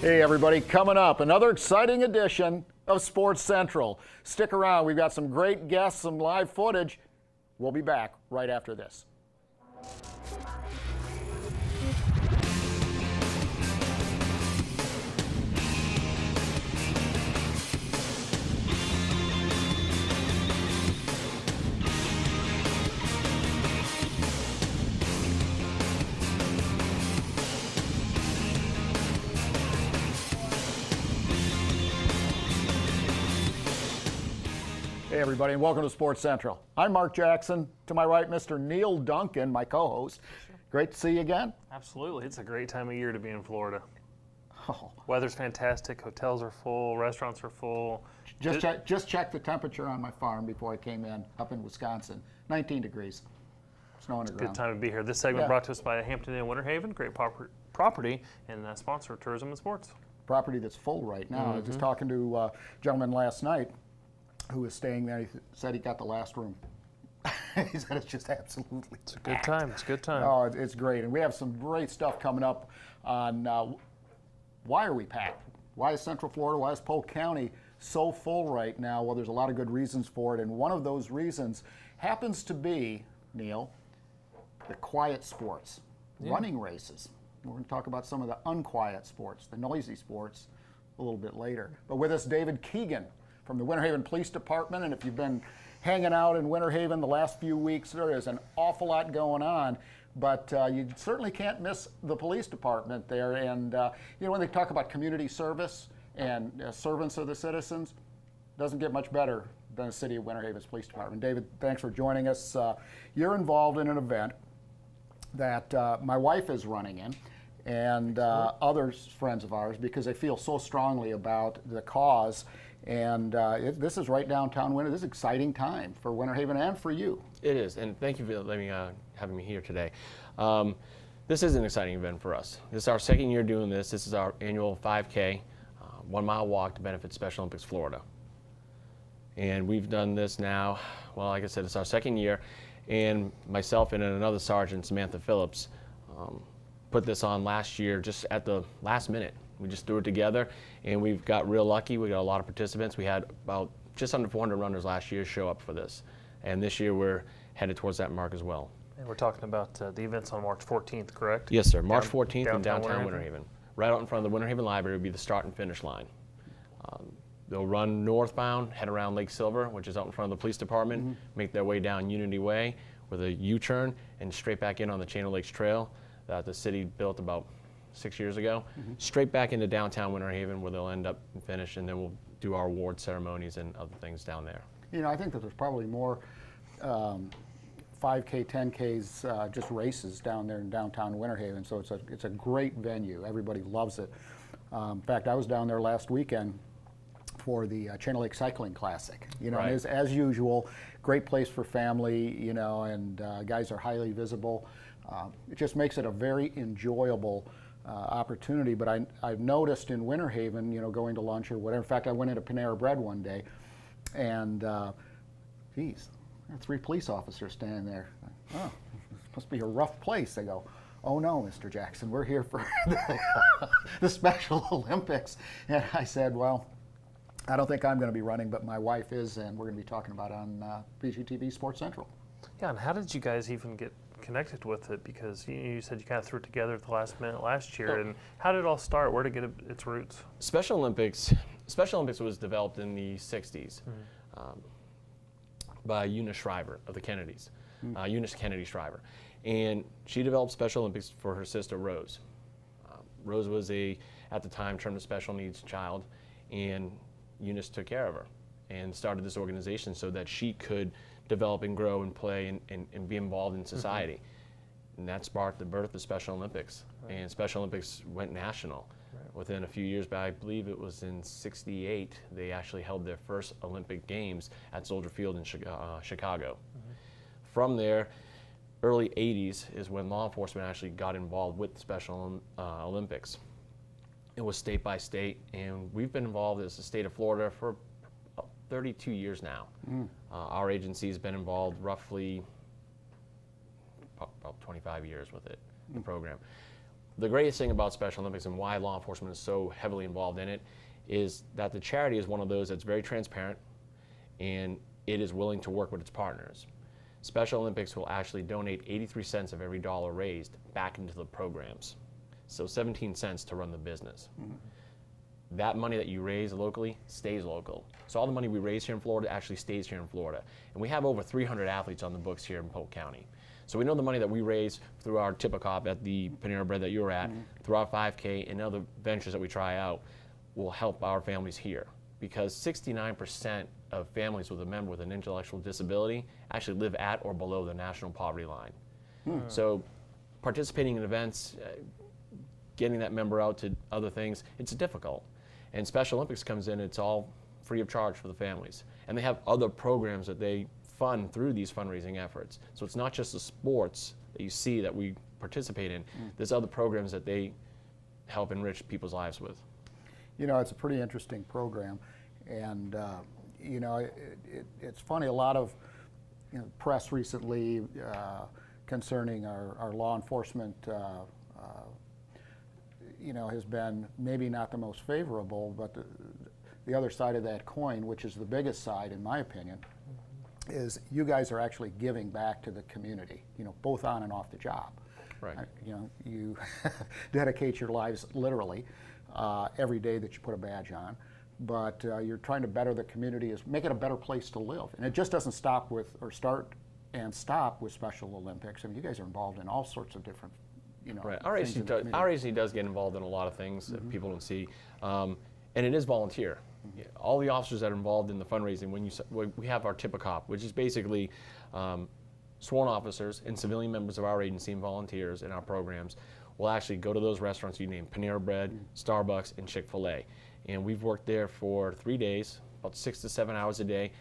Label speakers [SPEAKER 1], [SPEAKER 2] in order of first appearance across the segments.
[SPEAKER 1] Hey everybody, coming up, another exciting edition of Sports Central. Stick around, we've got some great guests, some live footage. We'll be back right after this. Hey everybody, and welcome to Sports Central. I'm Mark Jackson. To my right, Mr. Neil Duncan, my co-host. Great to see you again.
[SPEAKER 2] Absolutely. It's a great time of year to be in Florida.
[SPEAKER 1] Oh.
[SPEAKER 2] Weather's fantastic. Hotels are full. Restaurants are full.
[SPEAKER 1] Just check the temperature on my farm before I came in, up in Wisconsin. 19 degrees. Snow on the ground.
[SPEAKER 2] Good time to be here. This segment brought to us by Hampton Inn Winter Haven. Great property and sponsor of tourism and sports.
[SPEAKER 1] Property that's full right now. I was just talking to a gentleman last night who was staying there. He said he got the last room. He said it's just absolutely
[SPEAKER 2] It's a good time. It's a good time.
[SPEAKER 1] Oh, it's great. And we have some great stuff coming up on why are we packed? Why is Central Florida, why is Polk County so full right now? Well, there's a lot of good reasons for it. And one of those reasons happens to be, Neil, the quiet sports, running races. We're going to talk about some of the unquiet sports, the noisy sports, a little bit later. But with us, David Keigan from the Winter Haven Police Department. And if you've been hanging out in Winter Haven the last few weeks, there is an awful lot going on. But you certainly can't miss the police department there. And you know, when they talk about community service and servants of the citizens, doesn't get much better than the City of Winter Haven's Police Department. David, thanks for joining us. You're involved in an event that my wife is running in, and other friends of ours, because they feel so strongly about the cause. And this is right downtown Winter. This is an exciting time for Winter Haven and for you.
[SPEAKER 3] It is, and thank you for having me here today. This is an exciting event for us. This is our second year doing this. This is our annual 5K, 1 mile walk to benefit Special Olympics Florida. And we've done this now, well, like I said, it's our second year. And myself and another sergeant, Samantha Phillips, put this on last year just at the last minute. We just threw it together, and we've got real lucky. We got a lot of participants. We had about just under 400 runners last year show up for this. And this year we're headed towards that mark as well.
[SPEAKER 2] And we're talking about the events on March 14th, correct?
[SPEAKER 3] Yes, sir. March 14th in downtown Winter Haven. Right out in front of the Winter Haven Library will be the start and finish line. They'll run northbound, head around Lake Silver, which is out in front of the police department, make their way down Unity Way with a U-turn and straight back in on the Chain of Lakes Trail that the city built about 6 years ago, straight back into downtown Winter Haven where they'll end up and finish, and then we'll do our award ceremonies and other things down there.
[SPEAKER 1] You know, I think that there's probably more 5K, 10Ks, just races down there in downtown Winter Haven, so it's a great venue. Everybody loves it. In fact, I was down there last weekend for the Chain of Lakes Cycling Classic. You know, and as usual, great place for family, you know, and guys are highly visible. It just makes it a very enjoyable opportunity. But I've noticed in Winter Haven, you know, going to lunch or whatever. In fact, I went into Panera Bread one day, and geez, there are 3 police officers standing there. Oh, this must be a rough place. They go, "Oh no, Mr. Jackson, we're here for the Special Olympics." And I said, well, I don't think I'm going to be running, but my wife is, and we're going to be talking about it on PGTV Sports Central.
[SPEAKER 2] Yeah, and how did you guys even get connected with it? Because you said you kind of threw it together at the last minute last year. And how did it all start? Where did it get its roots?
[SPEAKER 3] Special Olympics was developed in the 60s by Eunice Shriver of the Kennedys, Eunice Kennedy Shriver. And she developed Special Olympics for her sister Rose. Rose was at the time, termed a special needs child, and Eunice took care of her and started this organization so that she could develop and grow and play and be involved in society. And that sparked the birth of Special Olympics. And Special Olympics went national. Within a few years, but I believe it was in '68, they actually held their first Olympic Games at Soldier Field in Chicago. From there, early '80s is when law enforcement actually got involved with the Special Olympics. It was state by state, and we've been involved as the state of Florida for 32 years now. Our agency has been involved roughly about 25 years with it, the program. the greatest thing about Special Olympics and why law enforcement is so heavily involved in it is that the charity is one of those that's very transparent, and it is willing to work with its partners. Special Olympics will actually donate 83 cents of every dollar raised back into the programs. So 17 cents to run the business. That money that you raise locally stays local. So all the money we raise here in Florida actually stays here in Florida. And we have over 300 athletes on the books here in Polk County. So we know the money that we raise through our tip-a-cop at the Panera Bread that you were at, through our 5K and other ventures that we try out, will help our families here. Because 69% of families with a member with an intellectual disability actually live at or below the national poverty line. So participating in events, getting that member out to other things, it's difficult. And Special Olympics comes in, it's all free of charge for the families. And they have other programs that they fund through these fundraising efforts. So it's not just the sports that you see that we participate in. There's other programs that they help enrich people's lives with.
[SPEAKER 1] You know, it's a pretty interesting program. And, you know, it's funny, a lot of press recently concerning our law enforcement you know, has been maybe not the most favorable, but the other side of that coin, which is the biggest side in my opinion, is you guys are actually giving back to the community, you know, both on and off the job.
[SPEAKER 3] Right.
[SPEAKER 1] You know, you dedicate your lives literally every day that you put a badge on, but you're trying to better the community, make it a better place to live. And it just doesn't stop with, or start and stop with Special Olympics. I mean, you guys are involved in all sorts of different, you know,
[SPEAKER 3] right. Our agency does get involved in a lot of things that people don't see, and it is volunteer. All the officers that are involved in the fundraising, we have our tip-a-cop, which is basically sworn officers and civilian members of our agency and volunteers in our programs will actually go to those restaurants you named, Panera Bread, Starbucks, and Chick-fil-A. And we've worked there for 3 days, about 6 to 7 hours a day,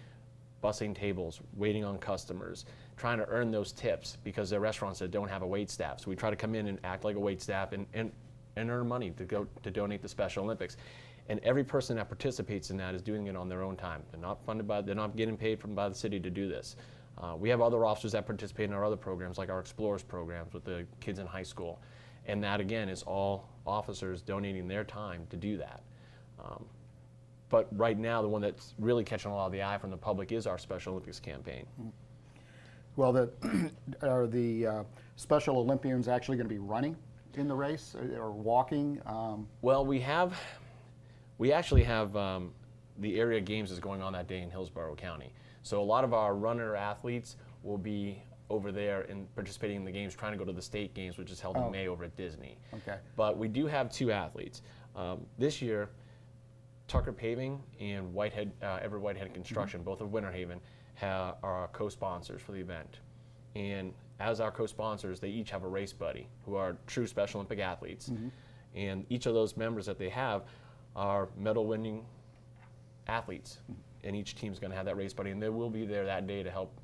[SPEAKER 3] bussing tables, waiting on customers, trying to earn those tips because they're restaurants that don't have a wait staff. So we try to come in and act like a wait staff and earn money to donate to Special Olympics. And every person that participates in that is doing it on their own time. They're not funded they're not getting paid by the city to do this. We have other officers that participate in our other programs, like our Explorers programs with the kids in high school. And that, again, is all officers donating their time to do that. But right now, the one that's really catching a lot of the eye from the public is our Special Olympics campaign.
[SPEAKER 1] Well, are the Special Olympians actually going to be running in the race or walking?
[SPEAKER 3] Well, we actually have the area games is going on that day in Hillsborough County. So a lot of our runner athletes will be over there and participating in the games, trying to go to the state games, which is held in May over at Disney. Okay. But we do have 2 athletes. This year, Tucker Paving and Everett Whitehead Construction, both of Winter Haven, are our co-sponsors for the event. And as our co-sponsors, they each have a race buddy who are true Special Olympic athletes. And each of those members that they have are medal-winning athletes. And each team's going to have that race buddy, and they will be there that day to help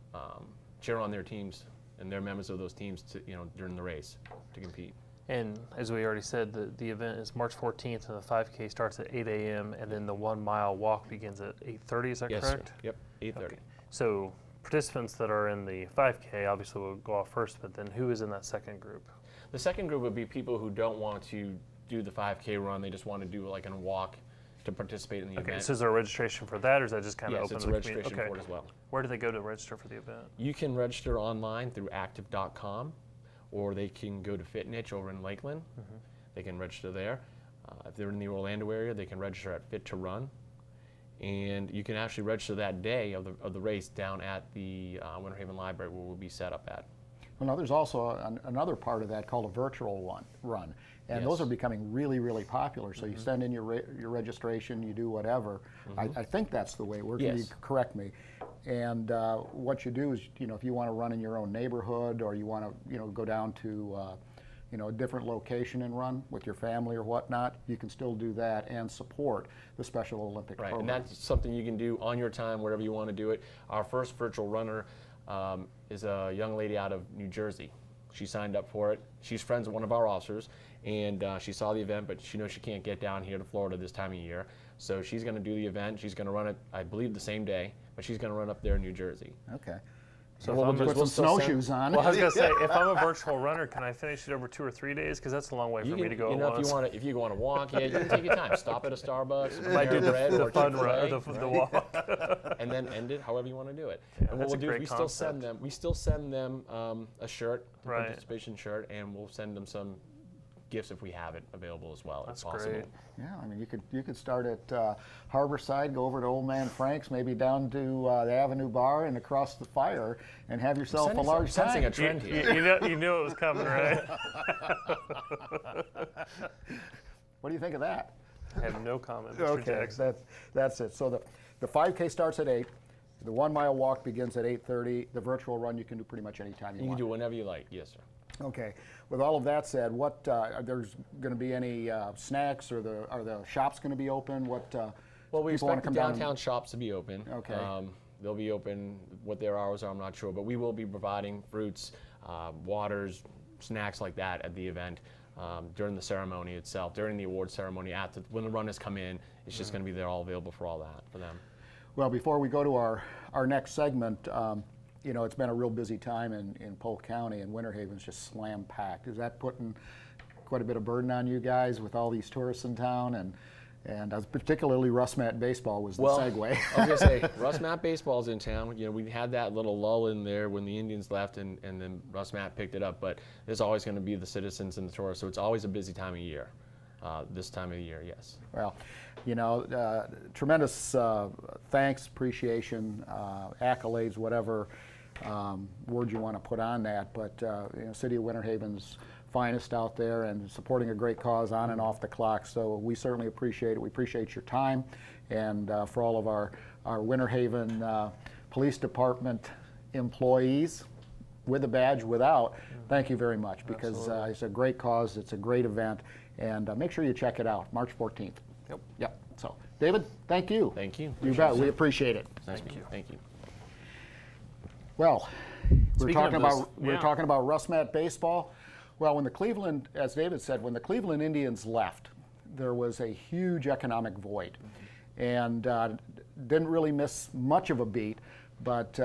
[SPEAKER 3] cheer on their teams and their members of those teams to, during the race to compete.
[SPEAKER 2] And as we already said, the event is March 14th, and the 5K starts at 8 a.m., and then the 1 mile walk begins at 8:30, is that
[SPEAKER 3] yes,
[SPEAKER 2] correct?
[SPEAKER 3] Sir. Yep, 8:30.
[SPEAKER 2] Okay. So participants that are in the 5K obviously will go off first, but then who is in that second group?
[SPEAKER 3] The second group would be people who don't want to do the 5K run, they just want to do like a walk to participate in the event.
[SPEAKER 2] So is there a registration for that, or is that just kind of open
[SPEAKER 3] to the community?
[SPEAKER 2] Yes, it's a registration
[SPEAKER 3] for it as well.
[SPEAKER 2] Where do they go to register for the event?
[SPEAKER 3] You can register online through active.com, or they can go to FitNitch over in Lakeland. They can register there. If they're in the Orlando area, they can register at Fit to Run. And you can actually register that day of the race down at the Winter Haven Library where we'll be set up at.
[SPEAKER 1] Well, now there's also another part of that called a virtual run. And those are becoming really, really popular. So you send in your registration, you do whatever. I think that's the way it works. You correct me. And what you do is, if you want to run in your own neighborhood, or you want to, go down to, a different location and run with your family or whatnot, you can still do that and support the Special Olympic program.
[SPEAKER 3] And that's something you can do on your time, wherever you want to do it. Our first virtual runner is a young lady out of New Jersey. She signed up for it. She's friends with one of our officers, and she saw the event, but she knows she can't get down here to Florida this time of year. So she's going to do the event. She's going to run it, I believe, the same day, but she's going to run up there in New Jersey.
[SPEAKER 1] Okay.
[SPEAKER 2] So
[SPEAKER 3] What we'll do is
[SPEAKER 1] Put
[SPEAKER 3] we'll
[SPEAKER 1] some
[SPEAKER 3] still send-
[SPEAKER 1] snowshoes on.
[SPEAKER 2] well, I was gonna say, if I'm a virtual runner, can I finish it over 2 or 3 days? Because that's a long way for
[SPEAKER 3] You
[SPEAKER 2] me
[SPEAKER 3] can,
[SPEAKER 2] to go
[SPEAKER 3] you
[SPEAKER 2] at
[SPEAKER 3] know,
[SPEAKER 2] once.
[SPEAKER 3] if you want to walk, yeah, you can take your time. Stop at a Starbucks,
[SPEAKER 2] Might do
[SPEAKER 3] Panera Bread,
[SPEAKER 2] the
[SPEAKER 3] or
[SPEAKER 2] fun
[SPEAKER 3] Chick-fil-A,
[SPEAKER 2] run, the walk.
[SPEAKER 3] and then end it however you want to do it.
[SPEAKER 2] Yeah,
[SPEAKER 3] and what
[SPEAKER 2] that's
[SPEAKER 3] we'll
[SPEAKER 2] a
[SPEAKER 3] do is
[SPEAKER 2] great
[SPEAKER 3] we still send
[SPEAKER 2] concept.
[SPEAKER 3] them. We still send them a shirt, a
[SPEAKER 2] Right.
[SPEAKER 3] participation shirt, and we'll send them some gifts if we have it available as well.
[SPEAKER 2] That's
[SPEAKER 3] if possible.
[SPEAKER 2] great.
[SPEAKER 1] Yeah, I mean, you could start at Harborside, go over to Old Man Frank's, maybe down to the Avenue Bar and across the fire, and have yourself a large
[SPEAKER 3] Sensing a
[SPEAKER 1] time.
[SPEAKER 3] trend here.
[SPEAKER 2] You knew it was coming, right?
[SPEAKER 1] What do you think of that?
[SPEAKER 2] I have no comment, Mr.
[SPEAKER 1] Okay,
[SPEAKER 2] Jackson.
[SPEAKER 1] that's it. So the 5K starts at 8. The 1 mile walk begins at 8:30. The virtual run you can do pretty much any time you
[SPEAKER 3] You can
[SPEAKER 1] want.
[SPEAKER 3] do whenever you like. Yes, sir.
[SPEAKER 1] Okay. With all of that said, what there's going to be any snacks, or are the shops going to be open? What
[SPEAKER 3] Well, we
[SPEAKER 1] people wanna
[SPEAKER 3] expect the
[SPEAKER 1] come down and-
[SPEAKER 3] downtown shops to be open.
[SPEAKER 1] Okay.
[SPEAKER 3] They'll be open. What their hours are, I'm not sure, but we will be providing fruits, waters, snacks like that at the event during the ceremony itself, during the award ceremony. After when the runners come in, it's just going to be there all available for all that for them.
[SPEAKER 1] Well, before we go to our next segment, you know, it's been a real busy time in Polk County, and Winter Haven's just slam packed. Is that putting quite a bit of burden on you guys with all these tourists in town? And particularly Russ Mat Baseball was the segue.
[SPEAKER 3] I was going to say, Russ Mat Baseball's in town. You know, we had that little lull in there when the Indians left, and then Russ Mat picked it up. But there's always going to be the citizens and the tourists, so it's always a busy time of year. This time of the year, yes.
[SPEAKER 1] Well, you know, tremendous thanks, appreciation, accolades, whatever word you want to put on that. But you know, City of Winter Haven's finest out there, and supporting a great cause on and off the clock. So we certainly appreciate it. We appreciate your time, and for all of our Winter Haven Police Department employees, with a badge, without, thank you very much, because it's a great cause, it's a great event, and make sure you check it out, March 14th. Yep. So, David, thank you.
[SPEAKER 3] Thank you.
[SPEAKER 1] You bet. We appreciate it.
[SPEAKER 3] Nice to meet you. Thank you.
[SPEAKER 1] Well, we're
[SPEAKER 2] Speaking of this,
[SPEAKER 1] talking about Russ Mat Baseball. Well, when the Cleveland, as David said, when the Cleveland Indians left, there was a huge economic void, and didn't really miss much of a beat. But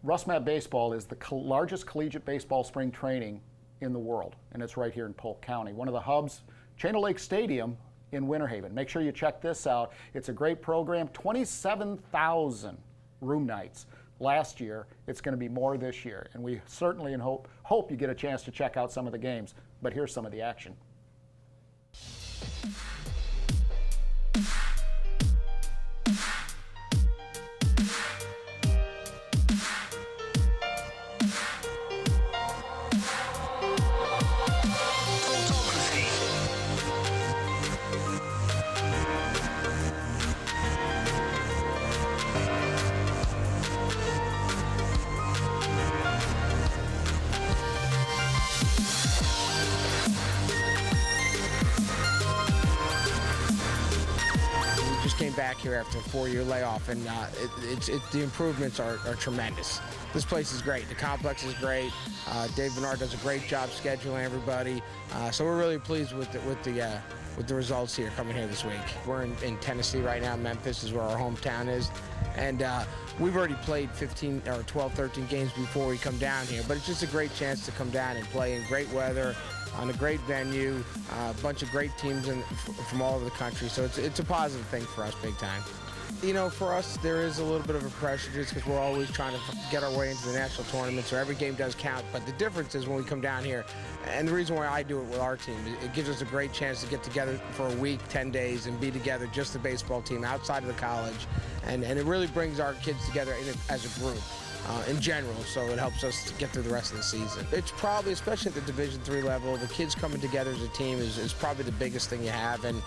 [SPEAKER 1] Russ Mat Baseball is the largest collegiate baseball spring training in the world, and it's right here in Polk County. One of the hubs, Chain of Lake Stadium in Winter Haven. Make sure you check this out. It's a great program. 27,000 room nights last year. It's going to be more this year, and we certainly hope you get a chance to check out some of the games. But here's some of the action.
[SPEAKER 4] Came back here after a 4-year layoff, and the improvements are tremendous. This place is great. The complex is great. Dave Bernard does a great job scheduling everybody. So we're really pleased with the results here coming here this week. We're in Tennessee right now. Memphis is where our hometown is, and we've already played 15 or 12, 13 games before we come down here. But it's just a great chance to come down and play in great weather, on a great venue, a bunch of great teams from all over the country. So it's a positive thing for us, big time. You know, for us, there is a little bit of a pressure just because we're always trying to get our way into the national tournament, so every game does count. But the difference is when we come down here, and the reason why I do it with our team, it gives us a great chance to get together for a week, 10 days, and be together, just the baseball team outside of the college. And it really brings our kids together as a group. In general, so it helps us to get through the rest of the season. It's probably, especially at the Division III level, the kids coming together as a team is probably the biggest thing you have, and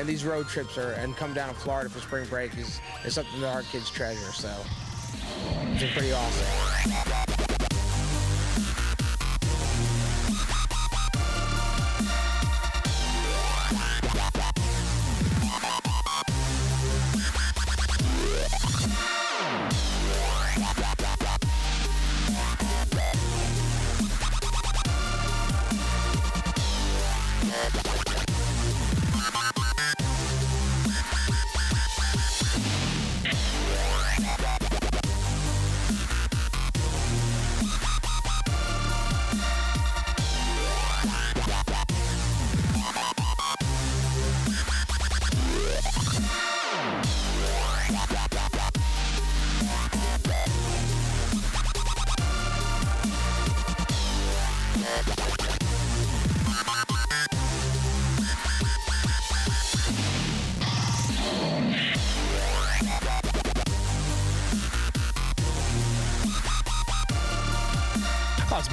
[SPEAKER 4] these road trips and come down to Florida for spring break is something that our kids treasure, so it's been pretty awesome.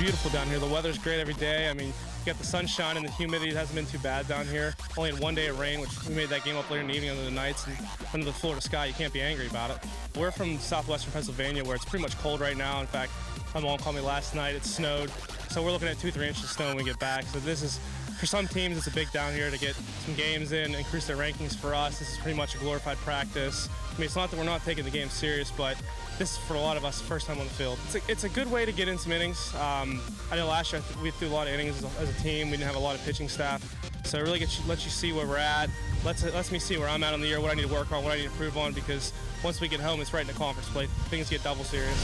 [SPEAKER 5] beautiful down here. The weather's great every day. I mean, you got the sunshine and the humidity. It hasn't been too bad down here. Only had one day of rain, which we made that game up later in the evening under the Knights. And under the Florida sky, you can't be angry about it. We're from southwestern Pennsylvania, where it's pretty much cold right now. In fact, my mom called me last night. It snowed. So we're looking at 2-3 inches of snow when we get back. So this is, for some teams, it's a big down here to get some games in, increase their rankings. For us, this is pretty much a glorified practice. I mean, it's not that we're not taking the game serious, but this is, for a lot of us, first time on the field. It's a good way to get in some innings. I know last year we threw a lot of innings as a team. We didn't have a lot of pitching staff. So it really lets you see where we're at. Lets me see where I'm at on the year, what I need to work on, what I need to improve on, because once we get home, it's right in the conference play. Things get double serious.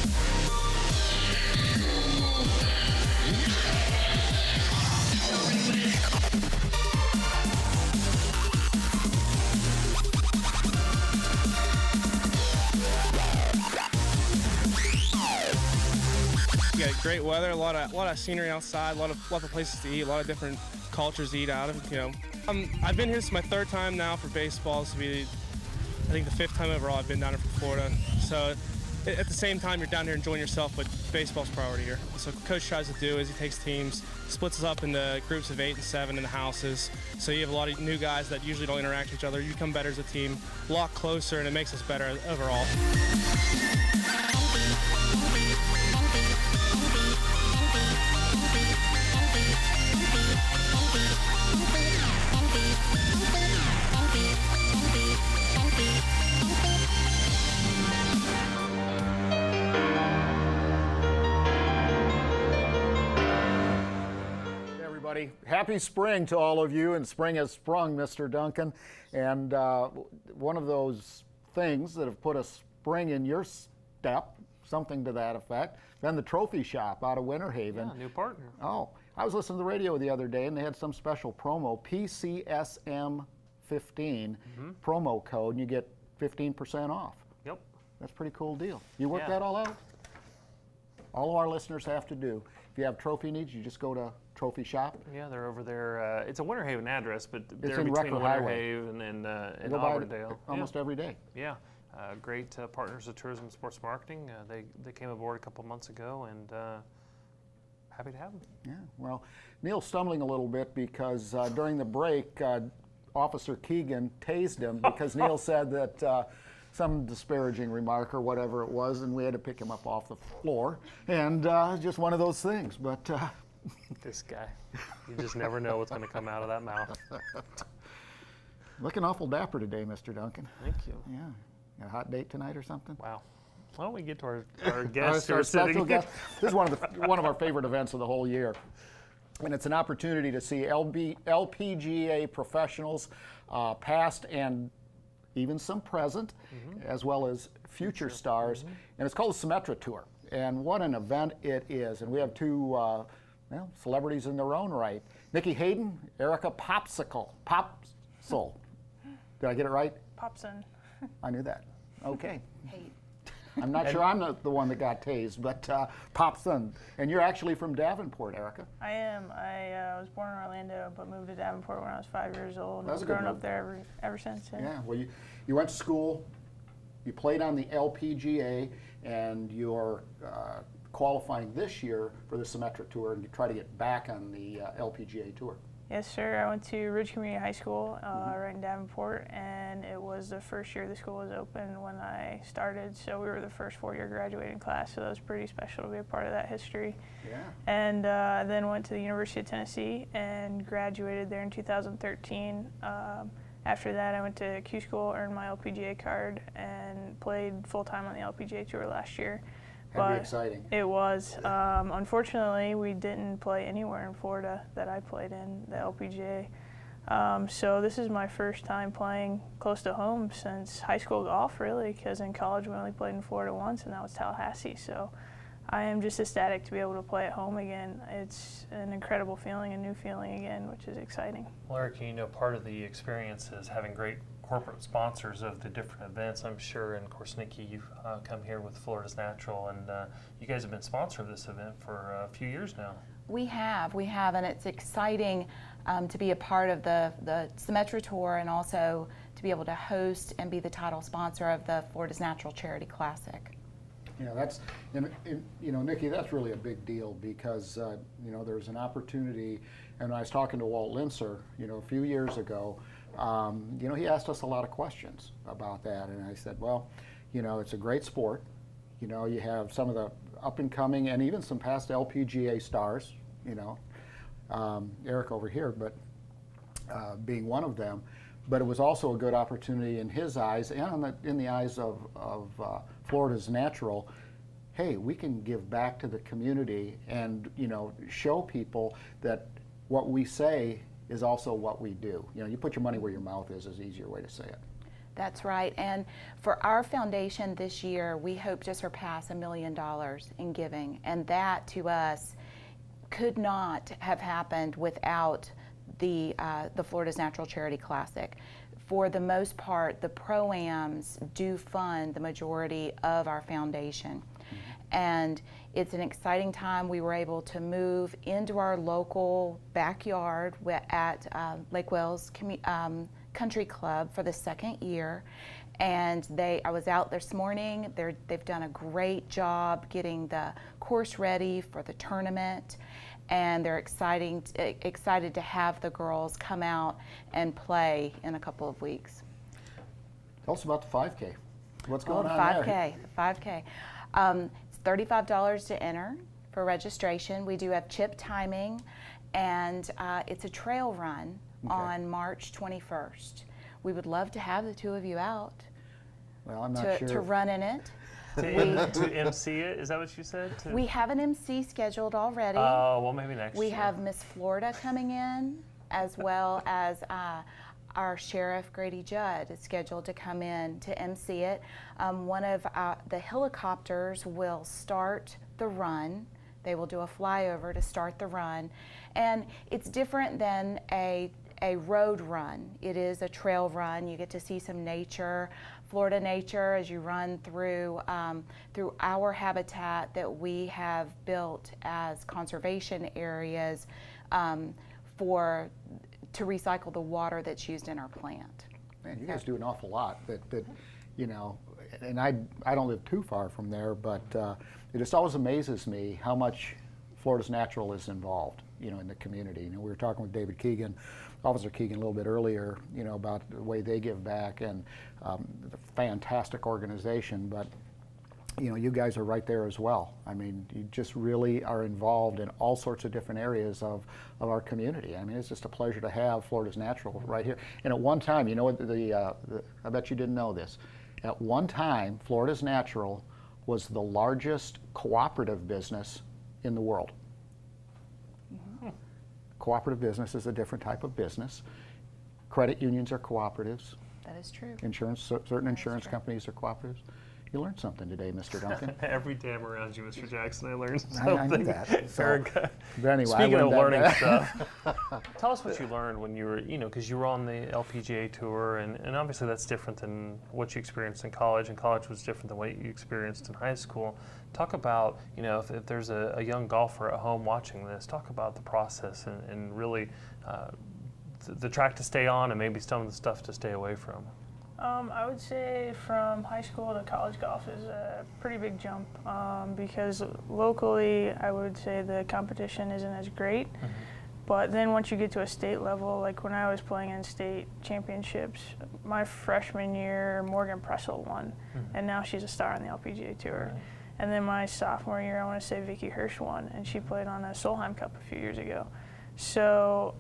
[SPEAKER 5] Great weather, a lot of scenery outside, a lot of places to eat, a lot of different cultures to eat out of. You know, I've been here. This is my 3rd time now for baseball. This will be, I think, the 5th time overall I've been down here for Florida. So at the same time, you're down here enjoying yourself, but baseball's priority here. So what Coach tries to do is he takes teams, splits us up into groups of 8 and 7 in the houses. So you have a lot of new guys that usually don't interact with each other. You become better as a team, a lot closer, and it makes us better overall.
[SPEAKER 1] Happy spring to all of you, and spring has sprung, Mr. Duncan. And one of those things that have put a spring in your step, something to that effect, been the trophy shop out of Winter Haven.
[SPEAKER 2] Yeah, new partner.
[SPEAKER 1] Oh, I was listening to the radio the other day, and they had some special promo, PCSM15 promo code, and you get 15% off.
[SPEAKER 2] Yep.
[SPEAKER 1] That's a pretty cool deal. You work
[SPEAKER 2] Yeah.
[SPEAKER 1] that all out? All of our listeners have to do. If you have trophy needs, you just go to Trophy Shop.
[SPEAKER 2] Yeah, they're over there. It's a Winter Haven address, but they're
[SPEAKER 1] in
[SPEAKER 2] between
[SPEAKER 1] Rucker
[SPEAKER 2] Winter
[SPEAKER 1] Highway.
[SPEAKER 2] Haven and
[SPEAKER 1] I go by it
[SPEAKER 2] Auburndale.
[SPEAKER 1] almost every day.
[SPEAKER 2] Yeah, great partners of Tourism and Sports Marketing. They came aboard a couple months ago, and happy to have them.
[SPEAKER 1] Yeah, well, Neil's stumbling a little bit because during the break, Officer Keigan tased him because Neil said that some disparaging remark or whatever it was, and we had to pick him up off the floor. And just one of those things, but...
[SPEAKER 2] This guy, you just never know what's going to come out of that mouth.
[SPEAKER 1] Looking awful dapper today, Mr. Duncan.
[SPEAKER 2] Thank you.
[SPEAKER 1] Yeah. Got a hot date tonight or something?
[SPEAKER 2] Wow. Why don't we get to our guests who
[SPEAKER 1] Our
[SPEAKER 2] are sitting?
[SPEAKER 1] special guest. This is one of our favorite events of the whole year. And it's an opportunity to see LPGA professionals, past and even some present, as well as future stars. And it's called the Symetra Tour. And what an event it is. And we have two celebrities in their own right. Nikki, Hayde, Erica Popson. Did I get it right?
[SPEAKER 6] Popson.
[SPEAKER 1] I knew that. Okay.
[SPEAKER 6] Hayde.
[SPEAKER 1] I'm not sure I'm the one that got tased, but Popson. And you're actually from Davenport, Erica.
[SPEAKER 6] I am. I was born in Orlando, but moved to Davenport when I was 5 years old.
[SPEAKER 1] That's a
[SPEAKER 6] I've
[SPEAKER 1] good
[SPEAKER 6] grown
[SPEAKER 1] move.
[SPEAKER 6] up there ever since.
[SPEAKER 1] Yeah, well, you went to school, you played on the LPGA, and you're qualifying this year for the Symetra Tour, and you try to get back on the LPGA Tour.
[SPEAKER 6] Yes, sir. I went to Ridge Community High School right in Davenport, and it was the first year the school was open when I started, so we were the first 4-year graduating class, so that was pretty special to be a part of that history.
[SPEAKER 1] Yeah.
[SPEAKER 6] And I then went to the University of Tennessee and graduated there in 2013. After that, I went to Q School, earned my LPGA card, and played full-time on the LPGA Tour last year.
[SPEAKER 1] That'd be exciting.
[SPEAKER 6] It was. Unfortunately, we didn't play anywhere in Florida that I played in, the LPGA. So this is my first time playing close to home since high school golf, really, because in college we only played in Florida once, and that was Tallahassee. So I am just ecstatic to be able to play at home again. It's an incredible feeling, a new feeling again, which is exciting.
[SPEAKER 2] Well, Eric, you know, part of the experience is having great corporate sponsors of the different events, I'm sure. And of course, Nikki, you've come here with Florida's Natural, and you guys have been sponsor of this event for a few years now.
[SPEAKER 7] We have, and it's exciting to be a part of the Symetra Tour, and also to be able to host and be the title sponsor of the Florida's Natural Charity Classic.
[SPEAKER 1] Yeah, that's, Nikki, that's really a big deal because, there's an opportunity, and I was talking to Walt Linser, a few years ago, he asked us a lot of questions about that, and I said, well, it's a great sport. You have some of the up and coming and even some past LPGA stars, Eric over here, but being one of them. But it was also a good opportunity in his eyes and in the eyes of Florida's Natural. Hey, we can give back to the community and show people that what we say is also what we do. You put your money where your mouth is an easier way to say it.
[SPEAKER 7] That's right. And for our foundation this year, we hope to surpass $1 million in giving. And that to us could not have happened without the Florida's Natural Charity Classic. For the most part, the Pro-Ams do fund the majority of our foundation. And it's an exciting time. We were able to move into our local backyard at Lake Wales Country Club for the second year. And I was out this morning. They've done a great job getting the course ready for the tournament. And they're excited to have the girls come out and play in a couple of weeks.
[SPEAKER 1] Tell us about the 5K. What's going on
[SPEAKER 7] there? The 5K. It's $35 to enter for registration. We do have chip timing, and it's a trail run on March 21st. We would love to have the two of you out.
[SPEAKER 1] Well, I'm not sure.
[SPEAKER 7] To run in it.
[SPEAKER 2] To MC it? Is that what you said?
[SPEAKER 7] We have an MC scheduled already.
[SPEAKER 2] Oh, well, maybe next year.
[SPEAKER 7] We have Miss Florida coming in, as well as our Sheriff Grady Judd is scheduled to come in to MC it. One of the helicopters will start the run. They will do a flyover to start the run. And it's different than a road run. It is a trail run. You get to see some nature, Florida nature, as you run through our habitat that we have built as conservation areas to recycle the water that's used in our plant.
[SPEAKER 1] Man, you guys do an awful lot. And I don't live too far from there, but it just always amazes me how much Florida's Natural is involved, in the community. We were talking with David Keigan, Officer Keigan, a little bit earlier, about the way they give back, and the fantastic organization. But you guys are right there as well. I mean, you just really are involved in all sorts of different areas of our community. I mean, it's just a pleasure to have Florida's Natural right here. And at one time, I bet you didn't know this. At one time, Florida's Natural was the largest cooperative business in the world. Cooperative business is a different type of business. Credit unions are cooperatives.
[SPEAKER 7] That is true.
[SPEAKER 1] Certain insurance companies are cooperatives. You learned something today, Mr. Duncan.
[SPEAKER 2] Every day I'm around you, Mr. Jackson, I learned something.
[SPEAKER 1] I knew that.
[SPEAKER 2] Very good.
[SPEAKER 1] But anyway,
[SPEAKER 2] speaking of learning stuff, tell us what you learned when you were, because you were on the LPGA tour, and obviously that's different than what you experienced in college, and college was different than what you experienced in high school. Talk about, if there's a young golfer at home watching this, talk about the process and really the track to stay on and maybe some of the stuff to stay away from.
[SPEAKER 6] I would say from high school to college golf is a pretty big jump because locally I would say the competition isn't as great. But then once you get to a state level, like when I was playing in state championships, my freshman year, Morgan Pressel won, and now she's a star on the LPGA Tour. Right. And then my sophomore year, I want to say Vicky Hirsch won, and she played on the Solheim Cup a few years ago. So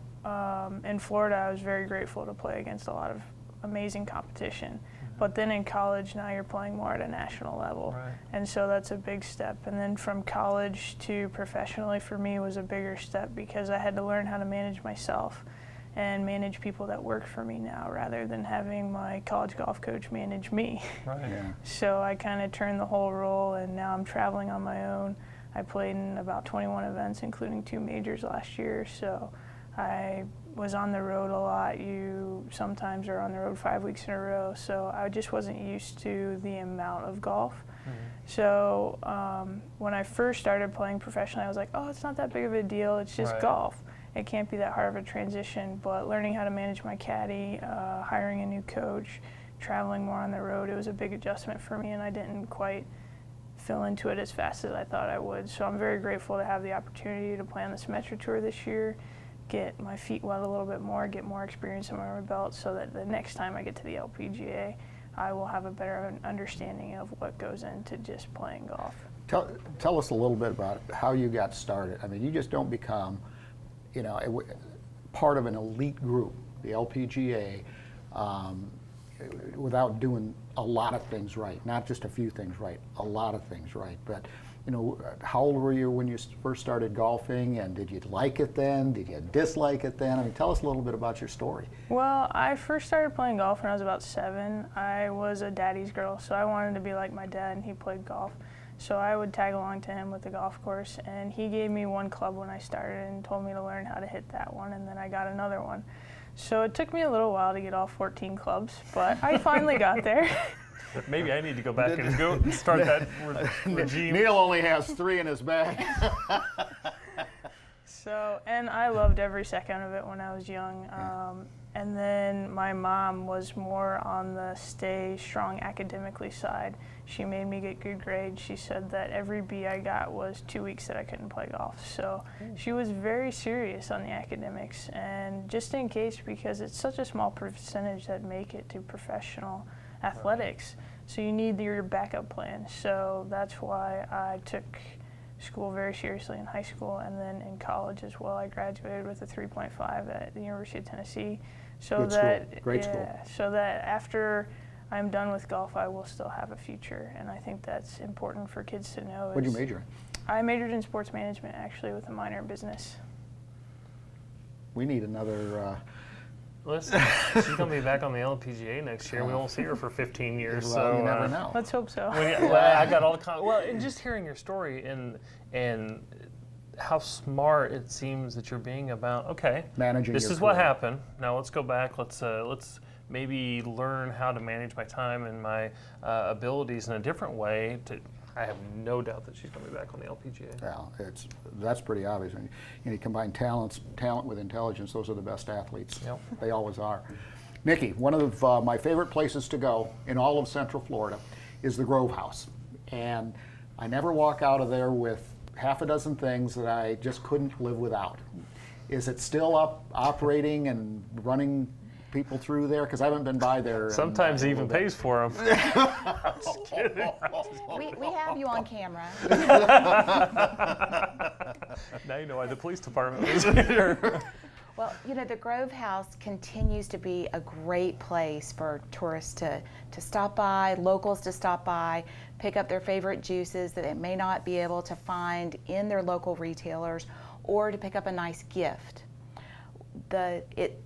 [SPEAKER 6] in Florida, I was very grateful to play against a lot of amazing competition. But then in college, now you're playing more at a national level.
[SPEAKER 2] Right.
[SPEAKER 6] And so that's a big step. And then from college to professionally for me was a bigger step because I had to learn how to manage myself and manage people that work for me now rather than having my college golf coach manage me.
[SPEAKER 2] Right. Yeah.
[SPEAKER 6] So I kind of turned the whole role, and now I'm traveling on my own. I played in about 21 events, including 2 majors last year. So I was on the road a lot. You sometimes are on the road 5 weeks in a row, so I just wasn't used to the amount of golf. So when I first started playing professionally, I was like, oh, it's not that big of a deal. It's just golf. It can't be that hard of a transition. But learning how to manage my caddy, hiring a new coach, traveling more on the road, it was a big adjustment for me, and I didn't quite fell into it as fast as I thought I would. So I'm very grateful to have the opportunity to play on the Symetra Tour this year, get my feet wet a little bit more, get more experience under my belt, so that the next time I get to the LPGA, I will have a better understanding of what goes into just playing golf.
[SPEAKER 1] Tell us a little bit about how you got started. I mean, you just don't become, you know, part of an elite group, the LPGA, without doing a lot of things right. Not just a few things right, a lot of things right. But, you know, how old were you when you first started golfing, and did you like it then? Did you dislike it then? I mean, tell us a little bit about your story.
[SPEAKER 6] Well, I first started playing golf when I was about 7. I was a daddy's girl, so I wanted to be like my dad, and he played golf. So I would tag along to him with the golf course, and he gave me one club when I started and told me to learn how to hit that one, and then I got another one. So it took me a little while to get all 14 clubs, but I finally got there.
[SPEAKER 2] Maybe I need to go back and go start that regime.
[SPEAKER 1] Neil only has 3 in his bag.
[SPEAKER 6] So, and I loved every second of it when I was young. And then my mom was more on the stay strong academically side. She made me get good grades. She said that every B I got was 2 weeks that I couldn't play golf. So she was very serious on the academics. And just in case, because it's such a small percentage that make it to professional athletics, so you need your backup plan. So that's why I took school very seriously in high school, and then in college as well. I graduated with a 3.5 at the University of Tennessee. So
[SPEAKER 1] Good
[SPEAKER 6] that
[SPEAKER 1] school. Great school.
[SPEAKER 6] So that after I'm done with golf, I will still have a future, and I think that's important for kids to know.
[SPEAKER 1] What did you major in?
[SPEAKER 6] I majored in sports management, actually, with a minor in business.
[SPEAKER 1] We need another.
[SPEAKER 2] Listen, she's going to be back on the LPGA next year. We won't see her for 15 years.
[SPEAKER 1] Well,
[SPEAKER 2] so
[SPEAKER 1] you never know.
[SPEAKER 6] Let's hope so.
[SPEAKER 2] I got all the well, and just hearing your story and how smart it seems that you're being about. Okay,
[SPEAKER 1] Managing
[SPEAKER 2] this
[SPEAKER 1] your
[SPEAKER 2] is what
[SPEAKER 1] career.
[SPEAKER 2] happened. Now let's go back. Let's maybe learn how to manage my time and my abilities in a different way. I have no doubt that she's going to be back on the LPGA.
[SPEAKER 1] Well, that's pretty obvious. And you combine talent with intelligence. Those are the best athletes.
[SPEAKER 2] Yep.
[SPEAKER 1] They always are. Nikki, one of my favorite places to go in all of Central Florida is the Grove House, and I never walk out of there with half a dozen things that I just couldn't live without. Is it still up, operating and running people through there? Because I haven't been by there.
[SPEAKER 2] Sometimes he even pays for them. Just kidding.
[SPEAKER 7] We have you on camera.
[SPEAKER 2] Now you know why the police department was here.
[SPEAKER 7] Well, you know, the Grove House continues to be a great place for tourists to stop by, locals to stop by, pick up their favorite juices that they may not be able to find in their local retailers, or to pick up a nice gift. It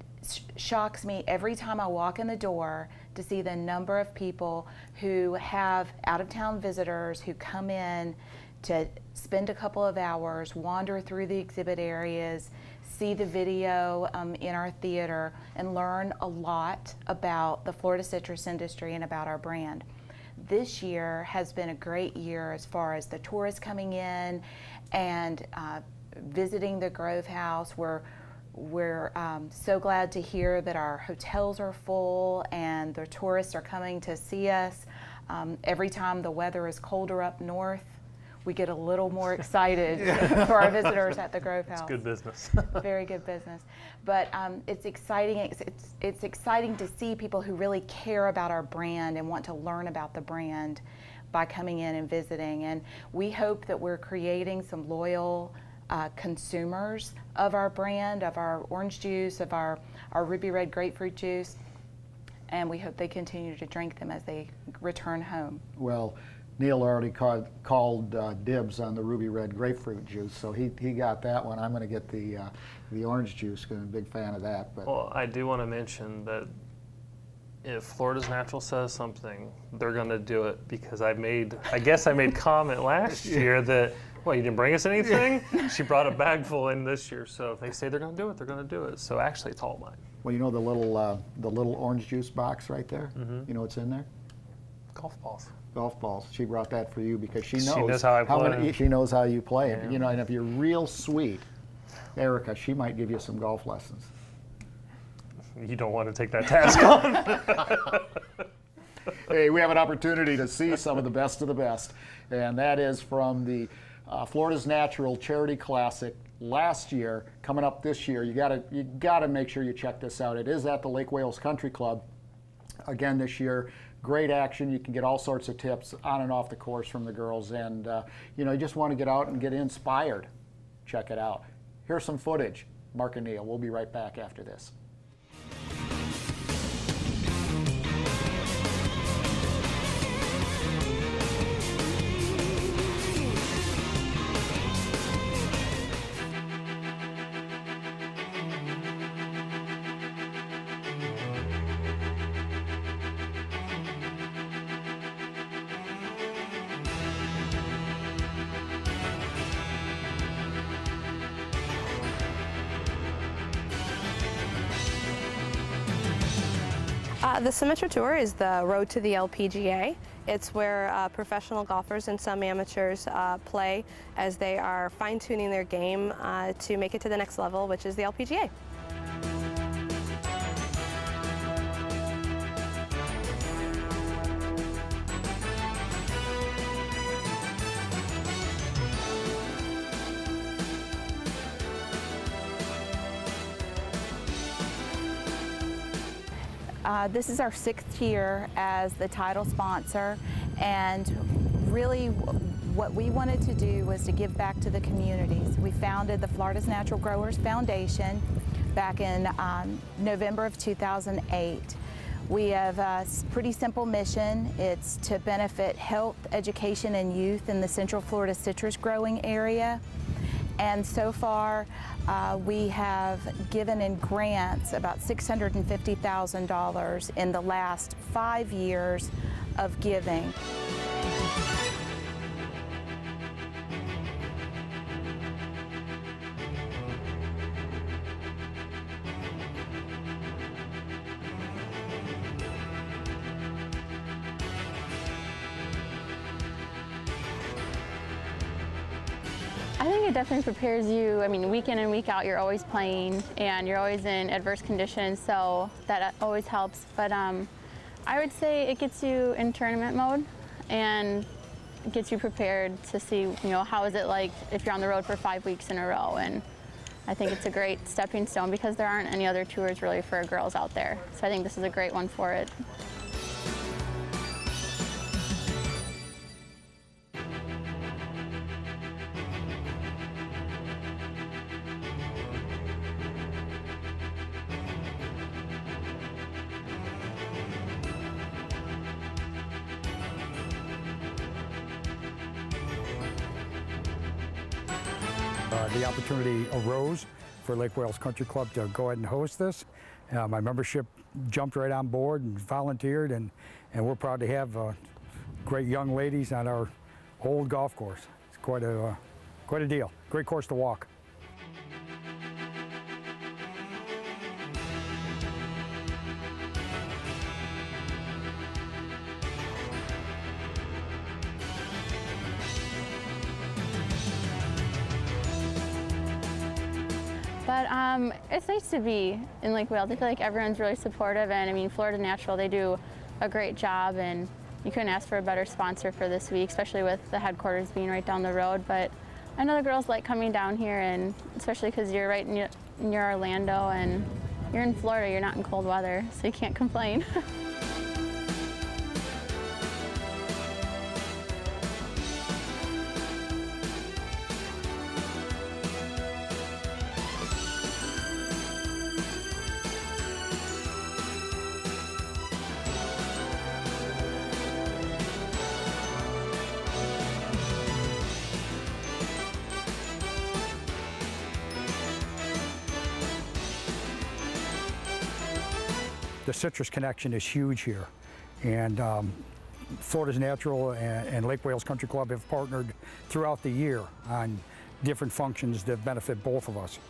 [SPEAKER 7] shocks me every time I walk in the door to see the number of people who have out-of-town visitors who come in to spend a couple of hours, wander through the exhibit areas, see the video in our theater, and learn a lot about the Florida citrus industry and about our brand. This year has been a great year as far as the tourists coming in and visiting the Grove House. We're so glad to hear that our hotels are full and the tourists are coming to see us. Every time the weather is colder up north, we get a little more excited for our visitors at the Grove House.
[SPEAKER 2] It's good business.
[SPEAKER 7] Very good business. But it's exciting. It's exciting to see people who really care about our brand and want to learn about the brand by coming in and visiting. And we hope that we're creating some loyal consumers of our brand, of our orange juice, of our ruby red grapefruit juice, and we hope they continue to drink them as they return home.
[SPEAKER 1] Well, Neil already called dibs on the ruby red grapefruit juice, so he got that one. I'm going to get the orange juice because I'm a big fan of that. But
[SPEAKER 2] Well, I do want to mention that if Florida's Natural says something, they're going to do it, because I guess I made comment last year that, well, you didn't bring us anything? She brought a bag full in this year, so if they say they're going to do it, they're going to do it. So actually, it's all mine.
[SPEAKER 1] well, you know the little orange juice box right there?
[SPEAKER 2] Mm-hmm.
[SPEAKER 1] You know what's in there?
[SPEAKER 2] Golf balls.
[SPEAKER 1] Golf balls. She brought that for you because she knows,
[SPEAKER 2] She knows how I play.
[SPEAKER 1] she knows how you play it.
[SPEAKER 2] Yeah.
[SPEAKER 1] You know, and if you're real sweet, Erica, she might give you some golf lessons.
[SPEAKER 2] You don't want to take that task on.
[SPEAKER 1] Hey, we have an opportunity to see some of the best, and that is from the Florida's Natural Charity Classic last year, coming up this year. You gotta make sure you check this out. It is at the Lake Wales Country Club again this year. Great action. You can get all sorts of tips on and off the course from the girls, and you just want to get out and get inspired. Check it out. Here's some footage. Mark and Neil, we'll be right back after this.
[SPEAKER 8] The Symetra Tour is the road to the LPGA. It's where professional golfers and some amateurs play as they are fine-tuning their game to make it to the next level, which is the LPGA.
[SPEAKER 7] This is our 6th year as the title sponsor, and really what we wanted to do was to give back to the communities. We founded the Florida's Natural Growers Foundation back in November of 2008. We have a pretty simple mission. It's to benefit health, education, and youth in the Central Florida citrus growing area. And so far, we have given in grants about $650,000 in the last 5 years of giving.
[SPEAKER 9] I think it definitely prepares you. I mean, week in and week out, you're always playing and you're always in adverse conditions, so that always helps. But I would say it gets you in tournament mode and gets you prepared to see, how is it like if you're on the road for 5 weeks in a row. And I think it's a great stepping stone because there aren't any other tours really for girls out there. So I think this is a great one for it.
[SPEAKER 10] The opportunity arose for Lake Wales Country Club to go ahead and host this. My membership jumped right on board and volunteered, and we're proud to have great young ladies on our old golf course. It's quite a deal. Great course to walk.
[SPEAKER 9] But it's nice to be in Lake Wales. I feel like everyone's really supportive, and I mean, Florida Natural, they do a great job, and you couldn't ask for a better sponsor for this week, especially with the headquarters being right down the road. But I know the girls like coming down here, and especially because you're right near Orlando, and you're in Florida, you're not in cold weather, so you can't complain.
[SPEAKER 10] The citrus connection is huge here, and Florida's Natural and Lake Wales Country Club have partnered throughout the year on different functions that benefit both of us.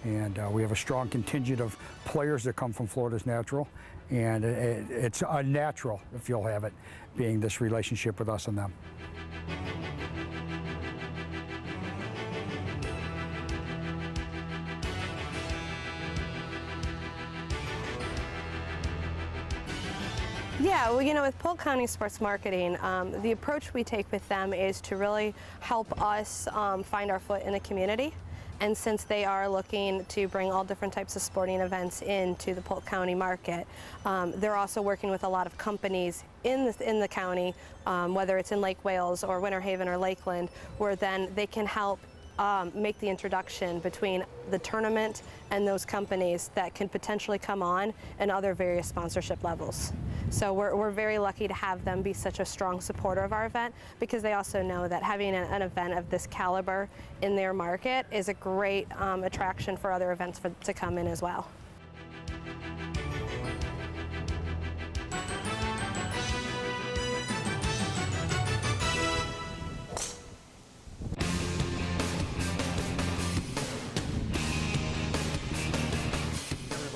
[SPEAKER 10] And we have a strong contingent of players that come from Florida's Natural, and it's unnatural, if you'll have it, being this relationship with us and them.
[SPEAKER 8] Yeah, well, you know, with Polk County Sports Marketing, the approach we take with them is to really help us find our foot in the community. And since they are looking to bring all different types of sporting events into the Polk County market, they're also working with a lot of companies in the county, whether it's in Lake Wales or Winter Haven or Lakeland, where then they can help make the introduction between the tournament and those companies that can potentially come on and other various sponsorship levels. So we're very lucky to have them be such a strong supporter of our event, because they also know that having an event of this caliber in their market is a great attraction for other events to come in as well.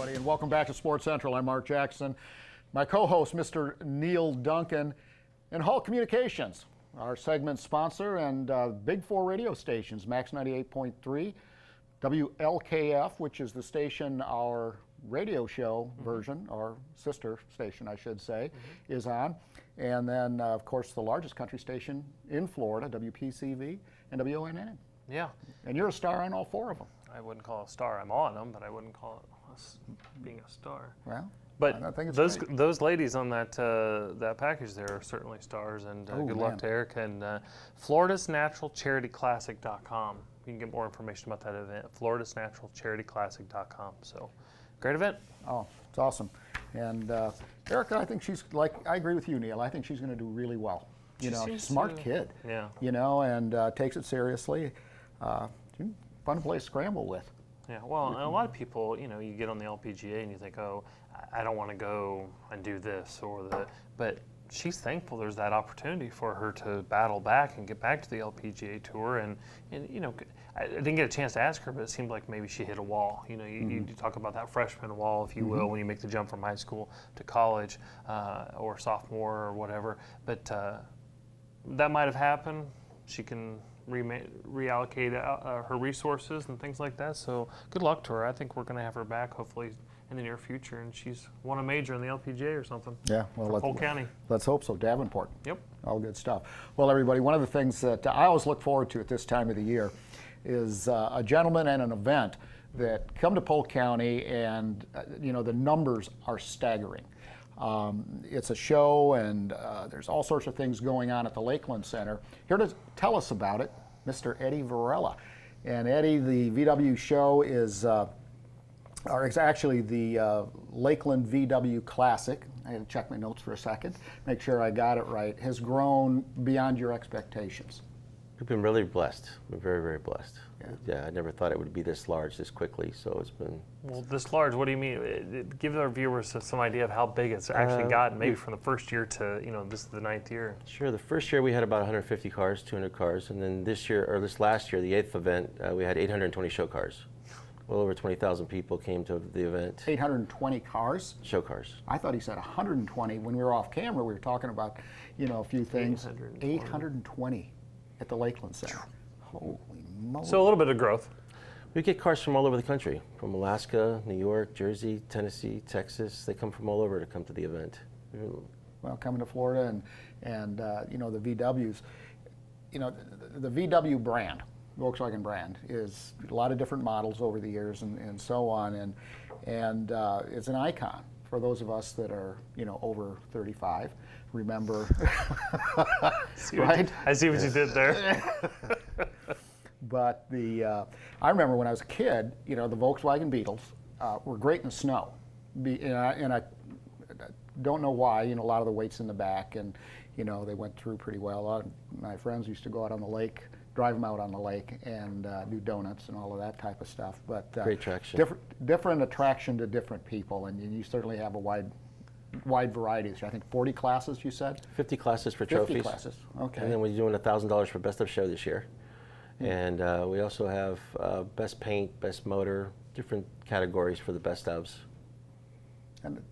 [SPEAKER 1] And welcome back to Sports Central. I'm Mark Jackson. My co-host, Mr. Neil Duncan, and Hall Communications, our segment sponsor, and Big Four radio stations, Max 98.3, WLKF, which is the station our radio show version, our sister station, I should say, is on. And then, of course, the largest country station in Florida, WPCV and WONN.
[SPEAKER 2] Yeah.
[SPEAKER 1] And you're a star on all four of them.
[SPEAKER 2] I wouldn't call it a star. I'm on them, but I wouldn't call it being a star.
[SPEAKER 1] Well,
[SPEAKER 2] but
[SPEAKER 1] I think it's
[SPEAKER 2] those ladies on that that package there are certainly stars, and good luck to Erica. And FloridaSNaturalCharityClassic.com. You can get more information about that event. FloridaSNaturalCharityClassic.com. So, great event.
[SPEAKER 1] Oh, it's awesome. And Erica, I think she's I agree with you, Neil. I think she's going to do really well. You know, smart kid.
[SPEAKER 2] Yeah.
[SPEAKER 1] You know, and takes it seriously. Fun to play scramble with.
[SPEAKER 2] Yeah, well, and a lot of people, you know, you get on the LPGA and you think, oh, I don't want to go and do this but she's thankful there's that opportunity for her to battle back and get back to the LPGA Tour. And you know, I didn't get a chance to ask her, but it seemed like maybe she hit a wall. You know, you talk about that freshman wall, if you will, when you make the jump from high school to college or sophomore or whatever. But that might have happened. She can reallocate her resources and things like that. So good luck to her. I think we're going to have her back hopefully in the near future, and she's won a major in the LPGA or something.
[SPEAKER 1] Yeah, well,
[SPEAKER 2] Polk County.
[SPEAKER 1] Let's hope so. Davenport.
[SPEAKER 2] Yep.
[SPEAKER 1] All good stuff. Well, everybody, one of the things that I always look forward to at this time of the year is a gentleman and an event that come to Polk County, and you know, the numbers are staggering. It's a show, and there's all sorts of things going on at the Lakeland Center. Here to tell us about it, Mr. Eddy Varela. And Eddy, the VW show is actually the Lakeland VW Classic. I had to check my notes for a second, make sure I got it right. Has grown beyond your expectations.
[SPEAKER 11] We've been really blessed. We're very, very blessed. Yeah, I never thought it would be this large this quickly, so it's been...
[SPEAKER 2] Well, this large, what do you mean? Give our viewers some idea of how big it's actually gotten, maybe from the first year to, you know, this is the 9th year.
[SPEAKER 11] Sure, the first year we had about 150 cars, 200 cars, and then this year, or this last year, the 8th event, we had 820 show cars. Well over 20,000 people came to the event.
[SPEAKER 1] 820 cars?
[SPEAKER 11] Show cars.
[SPEAKER 1] I thought he said 120. When we were off camera, we were talking about, you know, a few things. 820 at the Lakeland Center. Holy moly.
[SPEAKER 2] So a little bit of growth.
[SPEAKER 11] We get cars from all over the country, from Alaska, New York, Jersey, Tennessee, Texas. They come from all over to come to the event.
[SPEAKER 1] Well, coming to Florida and you know, the VWs, you know, the VW brand, Volkswagen brand, is a lot of different models over the years and so on, and it's an icon for those of us that are, you know, over 35. Remember, right?
[SPEAKER 2] I see what you did there.
[SPEAKER 1] But I remember when I was a kid, you know, the Volkswagen Beetles were great in the snow, and I don't know why. You know, a lot of the weight's in the back, and you know, they went through pretty well. A lot of my friends used to go out on the lake, drive them out on the lake, and do donuts and all of that type of stuff. But
[SPEAKER 11] great traction.
[SPEAKER 1] Different attraction to different people, and you certainly have a wide varieties. I think 40 classes, you said?
[SPEAKER 11] 50 classes for
[SPEAKER 1] 50
[SPEAKER 11] trophies.
[SPEAKER 1] Classes, okay.
[SPEAKER 11] And then we're doing $1,000 for Best of Show this year. And we also have Best Paint, Best Motor, different categories for the Best ofs.
[SPEAKER 1] And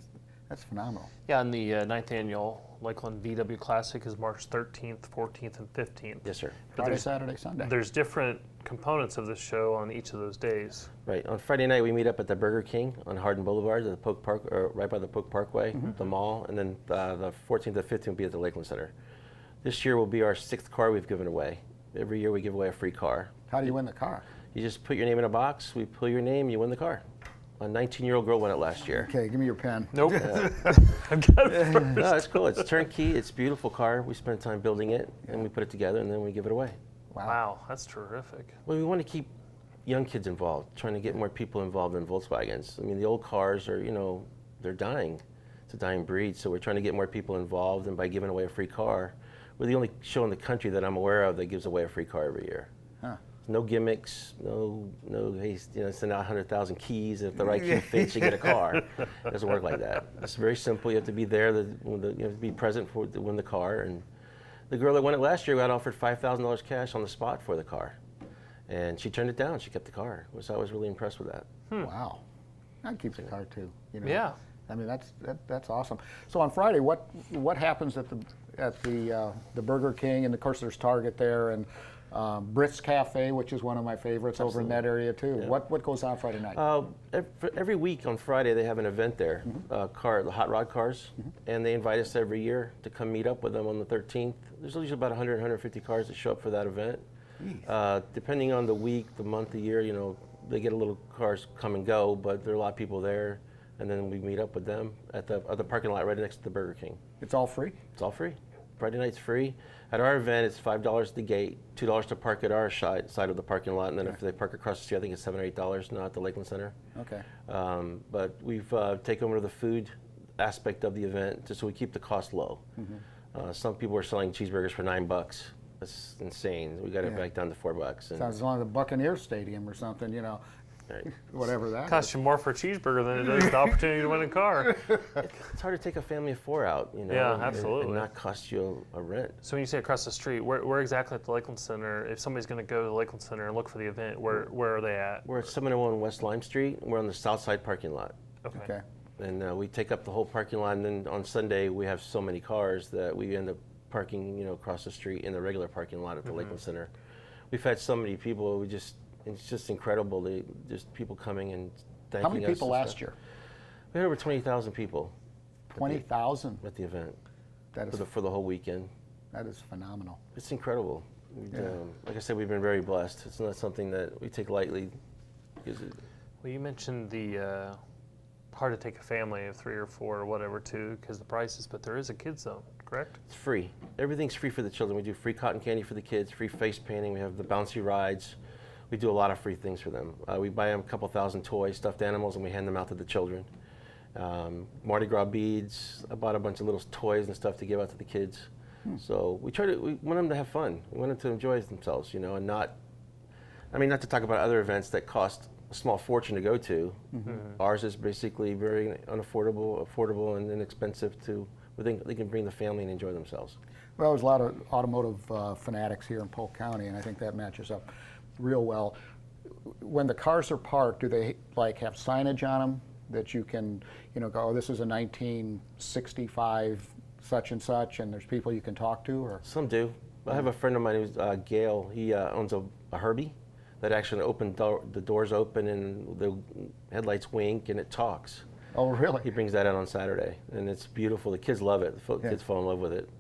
[SPEAKER 1] that's phenomenal.
[SPEAKER 2] Yeah, and the 9th annual Lakeland VW Classic is March 13th, 14th, and 15th.
[SPEAKER 11] Yes, sir.
[SPEAKER 2] But
[SPEAKER 1] Friday, Saturday, Sunday.
[SPEAKER 2] there's different components of the show on each of those days.
[SPEAKER 11] Right. On Friday night, we meet up at the Burger King on Hardin Boulevard, at the Polk Park, or right by the Polk Parkway, the mall, and then the 14th and 15th will be at the Lakeland Center. This year will be our 6th car we've given away. Every year we give away a free car.
[SPEAKER 1] How do you win the car?
[SPEAKER 11] You just put your name in a box, we pull your name, you win the car. A 19-year-old girl won it last year.
[SPEAKER 1] Okay, give me your pen.
[SPEAKER 2] Nope. I've got it first.
[SPEAKER 11] No, it's cool. It's turnkey. It's a beautiful car. We spend time building it, and we put it together, and then we give it away.
[SPEAKER 2] Wow, that's terrific.
[SPEAKER 11] Well, we want to keep young kids involved, trying to get more people involved in Volkswagens. I mean, the old cars are, they're dying. It's a dying breed, so we're trying to get more people involved, and by giving away a free car, we're the only show in the country that I'm aware of that gives away a free car every year.
[SPEAKER 1] Huh.
[SPEAKER 11] No gimmicks, no, hey, send out 100,000 keys. If the right key fits, you get a car. It doesn't work like that. It's very simple. You have to be there. You have to be present to win the car. And the girl that won it last year got offered $5,000 cash on the spot for the car, and she turned it down. She kept the car. So I was really impressed with that.
[SPEAKER 1] Wow, I'd keep the car too.
[SPEAKER 2] Yeah.
[SPEAKER 1] I mean, that's awesome. So on Friday, what happens at the Burger King, and of course there's Target there, and Britt's Cafe, which is one of my favorites. Absolutely. Over in that area too. Yeah. What goes on Friday night?
[SPEAKER 11] Every week on Friday they have an event there, the hot rod cars, and they invite us every year to come meet up with them on the 13th. There's usually about 100, 150 cars that show up for that event. Depending on the week, the month, the year, they get a little cars come and go, but there are a lot of people there, and then we meet up with them at the parking lot right next to the Burger King.
[SPEAKER 1] It's all free?
[SPEAKER 11] It's all free. Friday night's free. At our event, it's $5 at the gate, $2 to park at our side of the parking lot, and then if they park across the street, I think it's $7 or $8 now at the Lakeland Center.
[SPEAKER 1] Okay.
[SPEAKER 11] But we've taken over the food aspect of the event just so we keep the cost low. Some people are selling cheeseburgers for $9. That's insane. We got it back down to $4.
[SPEAKER 1] Sounds like the Buccaneer Stadium or something,
[SPEAKER 11] Right.
[SPEAKER 1] Whatever that
[SPEAKER 2] costs you more for a cheeseburger than it does the opportunity to win a car.
[SPEAKER 11] It's hard to take a family of 4 out,
[SPEAKER 2] Yeah, absolutely.
[SPEAKER 11] and not cost you a rent.
[SPEAKER 2] So when you say across the street, where exactly at the Lakeland Center? If somebody's going to go to the Lakeland Center and look for the event, where are they at?
[SPEAKER 11] We're at 701 West Lime Street. We're on the south side parking lot.
[SPEAKER 2] Okay.
[SPEAKER 11] And we take up the whole parking lot, and then on Sunday we have so many cars that we end up parking, across the street in the regular parking lot at the Lakeland Center. We've had so many people. It's just incredible. Just people coming and thanking us.
[SPEAKER 1] How many people last year?
[SPEAKER 11] We had over 20,000 people.
[SPEAKER 1] 20,000
[SPEAKER 11] at the event.
[SPEAKER 1] That is
[SPEAKER 11] for the whole weekend.
[SPEAKER 1] That is phenomenal.
[SPEAKER 11] It's incredible. Like I said, we've been very blessed. It's not something that we take lightly.
[SPEAKER 2] Well, you mentioned the hard to take a family of 3 or 4 or whatever too, because the prices. But there is a kids zone, correct?
[SPEAKER 11] It's free. Everything's free for the children. We do free cotton candy for the kids, free face painting. We have the bouncy rides. We do a lot of free things for them. We buy them a couple thousand toys, stuffed animals, and we hand them out to the children. Mardi Gras beads. I bought a bunch of little toys and stuff to give out to the kids. So we want them to have fun. We want them to enjoy themselves, and not to talk about other events that cost a small fortune to go to. Ours is basically very affordable and inexpensive they can bring the family and enjoy themselves.
[SPEAKER 1] Well, there's a lot of automotive fanatics here in Polk County, and I think that matches up real well. When the cars are parked, do they have signage on them that you can, go, oh, this is a 1965 such and such, and there's people you can talk to? Or
[SPEAKER 11] some do. I have a friend of mine who's Gail. He owns a Herbie that actually the doors open and the headlights wink and it talks.
[SPEAKER 1] Oh, really?
[SPEAKER 11] He brings that out on Saturday, and it's beautiful. The kids love it. The kids fall in love with it.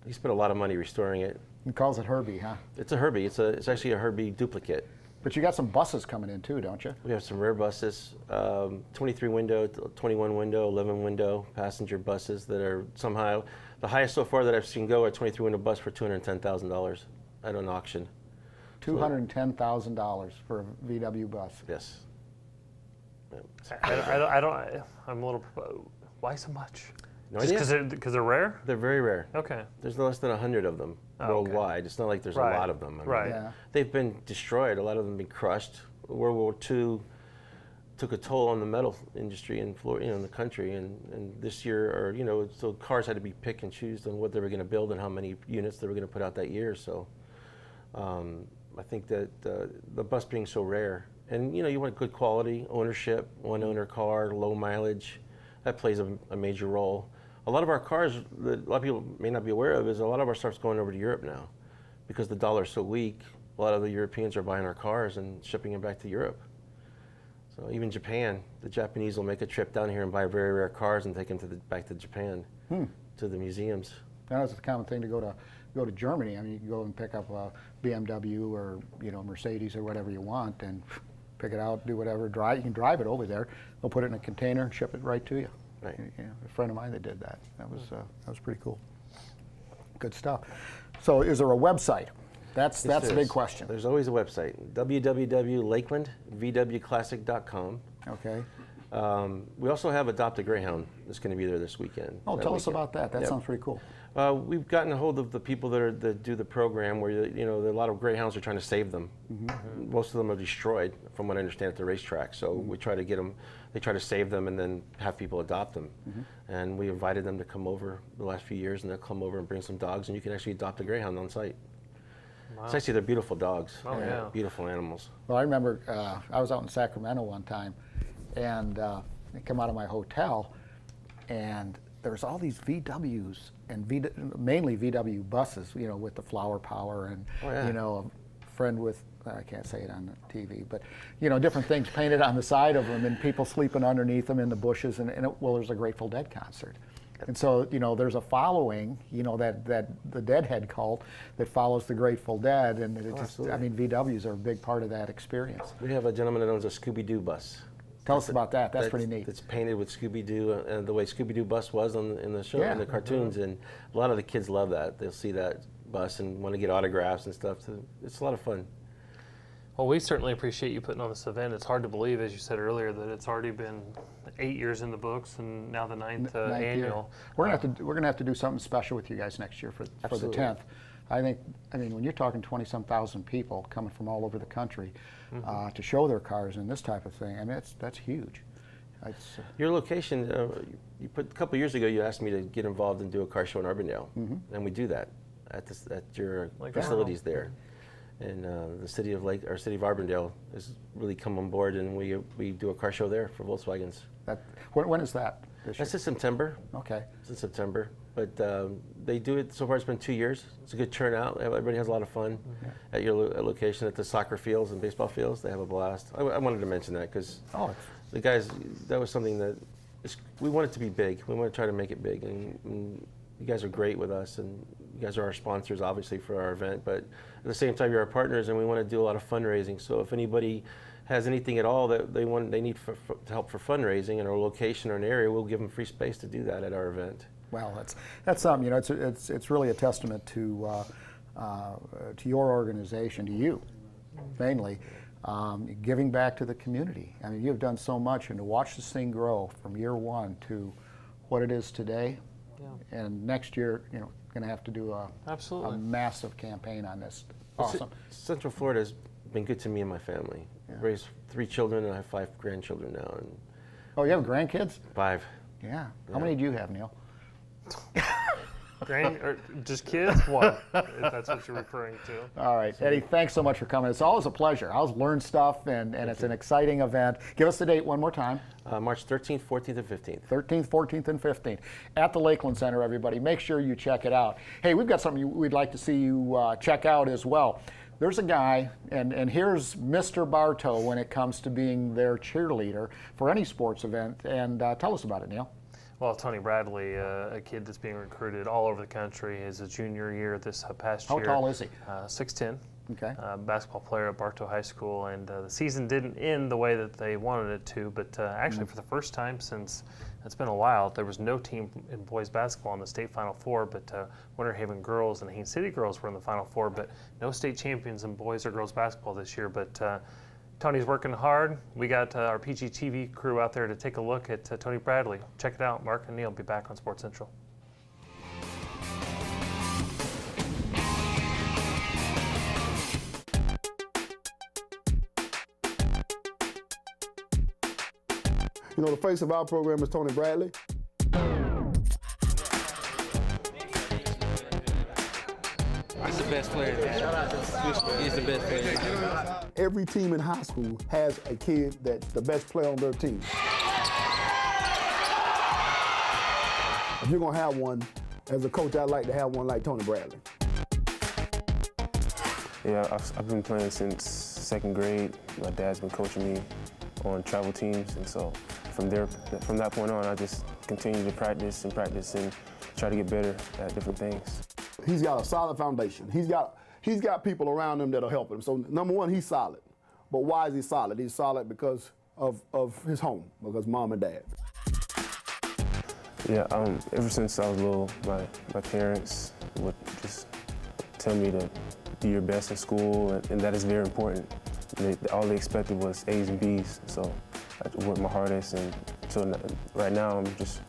[SPEAKER 11] He spent a lot of money restoring it.
[SPEAKER 1] He calls it Herbie, huh?
[SPEAKER 11] It's a Herbie. It's actually a Herbie duplicate.
[SPEAKER 1] But you got some buses coming in too, don't you?
[SPEAKER 11] We have some rare buses, 23 window, 21 window, 11 window passenger buses that are somehow the highest so far that I've seen go. A 23 window bus for $210,000 at an auction.
[SPEAKER 1] $210,000 for a VW bus.
[SPEAKER 11] Yes.
[SPEAKER 2] I'm a little. Why so much?
[SPEAKER 11] No
[SPEAKER 2] Just
[SPEAKER 11] idea.
[SPEAKER 2] because they're rare?
[SPEAKER 11] They're very rare.
[SPEAKER 2] Okay.
[SPEAKER 11] There's no less than 100 of them worldwide. It's not like there's a lot of them. They've been destroyed. A lot of them have been crushed. World War II took a toll on the metal industry in Florida, in the country, and this year, so cars had to be pick and choose on what they were going to build and how many units they were going to put out that year. So I think that the bus being so rare, and you want good quality ownership, one owner car, low mileage, that plays a major role. a lot of our cars that a lot of people may not be aware of is a lot of our stuff's going over to Europe now because the dollar's so weak. A lot of the Europeans are buying our cars and shipping them back to Europe. So even Japan, the Japanese will make a trip down here and buy very rare cars and take them back to Japan, to the museums.
[SPEAKER 1] Now it's a common thing to go to Germany. I mean, you can go and pick up a BMW or Mercedes or whatever you want and pick it out, do whatever, drive. You can drive it over there. They'll put it in a container and ship it right to you.
[SPEAKER 11] Right.
[SPEAKER 1] A friend of mine that did that. That was pretty cool. Good stuff. So, is there a website? That's the big question.
[SPEAKER 11] There's always a website, www.lakelandvwclassic.com.
[SPEAKER 1] Okay.
[SPEAKER 11] We also have Adopt a Greyhound that's going to be there this weekend.
[SPEAKER 1] Tell us about that. That sounds pretty cool.
[SPEAKER 11] We've gotten a hold of the people that do the program where, there are a lot of greyhounds are trying to save them. Most of them are destroyed, from what I understand, at the racetrack. So we try to get them, they try to save them and then have people adopt them. And we invited them to come over the last few years, and they'll come over and bring some dogs, and you can actually adopt a greyhound on site. Wow. It's actually, they're beautiful dogs.
[SPEAKER 2] Oh, yeah.
[SPEAKER 11] Beautiful animals.
[SPEAKER 1] Well, I remember I was out in Sacramento one time, and I come out of my hotel, and there's all these VWs and mainly VW buses, with the flower power and, a friend with, I can't say it on the TV, but, different things painted on the side of them and people sleeping underneath them in the bushes. And there's a Grateful Dead concert. And so, there's a following, that the Deadhead cult that follows the Grateful Dead. And VWs are a big part of that experience.
[SPEAKER 11] We have a gentleman that owns a Scooby-Doo bus.
[SPEAKER 1] Tell us about that. That's pretty neat.
[SPEAKER 11] It's painted with Scooby-Doo and the way Scooby-Doo bus was in the show, in the cartoons, and a lot of the kids love that. They'll see that bus and want to get autographs and stuff. So it's a lot of fun.
[SPEAKER 2] Well, we certainly appreciate you putting on this event. It's hard to believe, as you said earlier, that it's already been 8 years in the books and now the ninth annual.
[SPEAKER 1] We're gonna have to do something special with you guys next year for the 10th. I mean, when you're talking 20-some thousand people coming from all over the country to show their cars and this type of thing, I mean, that's huge.
[SPEAKER 11] Your location, a couple of years ago, you asked me to get involved and do a car show in Urbandale, and we do that at your facilities there. And the city of Urbandale has really come on board, and we do a car show there for Volkswagens.
[SPEAKER 1] When is that?
[SPEAKER 11] That's in September.
[SPEAKER 1] Okay.
[SPEAKER 11] It's in September, but they do it. So far, it's been 2 years. It's a good turnout. Everybody has a lot of fun at your location, at the soccer fields and baseball fields. They have a blast. I wanted to mention that because the guys, that was something that we want it to be big. We want to try to make it big, and you guys are great with us, and you guys are our sponsors, obviously, for our event. But at the same time, you're our partners, and we want to do a lot of fundraising. So if anybody has anything at all that they need to help for fundraising in our location or an area, we'll give them free space to do that at our event.
[SPEAKER 1] Well, that's something. It's really a testament to your organization, to you, mainly, giving back to the community. I mean, you've done so much, and to watch this thing grow from year one to what it is today. Yeah. And next year, going to have to do a massive campaign on this. Awesome.
[SPEAKER 11] Central Florida has been good to me and my family. I've raised 3 children, and I have 5 grandchildren now. And
[SPEAKER 1] you have grandkids?
[SPEAKER 11] 5.
[SPEAKER 1] Yeah. How many do you have, Neil?
[SPEAKER 2] Or just kids? One, if that's what you're referring to.
[SPEAKER 1] All right, Eddie, thanks so much for coming. It's always a pleasure. I always learn stuff, and it's an exciting event. Give us the date one more time.
[SPEAKER 11] March 13th, 14th, and 15th.
[SPEAKER 1] 13th, 14th, and 15th at the Lakeland Center, everybody. Make sure you check it out. Hey, we've got something we'd like to see you check out as well. There's a guy, and here's Mr. Bartow when it comes to being their cheerleader for any sports event. And tell us about it, Neil.
[SPEAKER 2] Well, Tony Bradley, a kid that's being recruited all over the country, is a junior year this past year.
[SPEAKER 1] How tall is he?
[SPEAKER 2] 6'10".
[SPEAKER 1] Okay.
[SPEAKER 2] Basketball player at Bartow High School, and the season didn't end the way that they wanted it to, but actually for the first time since it's been a while, there was no team in boys basketball in the state Final Four, but Winter Haven girls and Haines City girls were in the Final Four, but no state champions in boys or girls basketball this year. But Tony's working hard. We got our PGTV crew out there to take a look at Tony Bradley. Check it out. Mark and Neil will be back on Sports Central.
[SPEAKER 12] The face of our program is Tony Bradley.
[SPEAKER 13] He's the best player there. He's the best player.
[SPEAKER 12] Every team in high school has a kid that's the best player on their team. if you're going to have one, as a coach, I'd like to have one like Tony Bradley.
[SPEAKER 14] Yeah, I've been playing since 2nd grade. My dad's been coaching me on travel teams, and so from that point on, I just continue to practice and try to get better at different things.
[SPEAKER 12] He's got a solid foundation. He's got people around him that'll help him. So number one, he's solid. But why is he solid? He's solid because of his home, because mom and dad.
[SPEAKER 14] Yeah, ever since I was little, my parents would just tell me to do your best in school, and that is very important. All they expected was A's and B's, so I worked my hardest, and so right now I'm just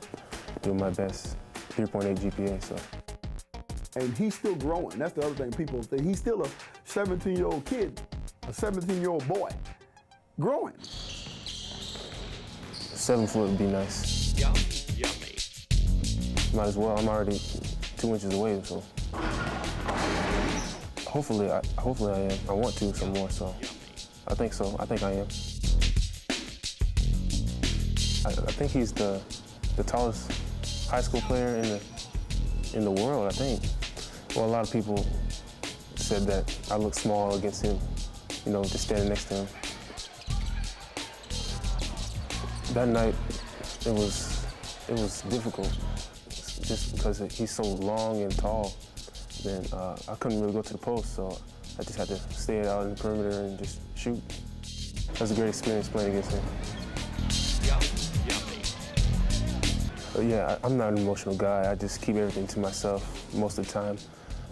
[SPEAKER 14] doing my best. 3.8 GPA, so.
[SPEAKER 12] And he's still growing. That's the other thing people say. He's still a 17-year-old kid, a 17-year-old boy, growing.
[SPEAKER 14] 7 foot would be nice.
[SPEAKER 15] Yummy.
[SPEAKER 14] Might as well. I'm already 2 inches away, so. Hopefully I am. I want to some more, so. I think so. I think I am. I think he's the tallest high school player in the world, I think. Well, a lot of people said that I look small against him, you know, just standing next to him. That night, it was difficult, just because he's so long and tall. Then I couldn't really go to the post, so I just had to stay out in the perimeter and just shoot. That was a great experience playing against him. But yeah, I'm not an emotional guy. I just keep everything to myself most of the time.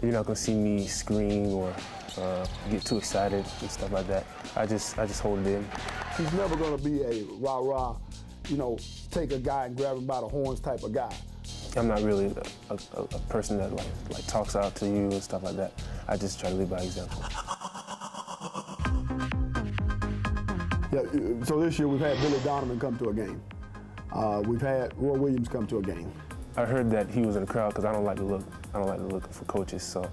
[SPEAKER 14] You're not gonna see me scream or get too excited and stuff like that. I just hold it in.
[SPEAKER 12] He's never gonna be a rah-rah, you know, take a guy and grab him by the horns type of guy.
[SPEAKER 14] I'm not really a person that like talks out to you and stuff like that. I just try to lead by example.
[SPEAKER 12] Yeah, so this year we've had Billy Donovan come to a game. We've had Roy Williams come to a game.
[SPEAKER 14] I heard that he was in the crowd because I don't like to look for coaches. So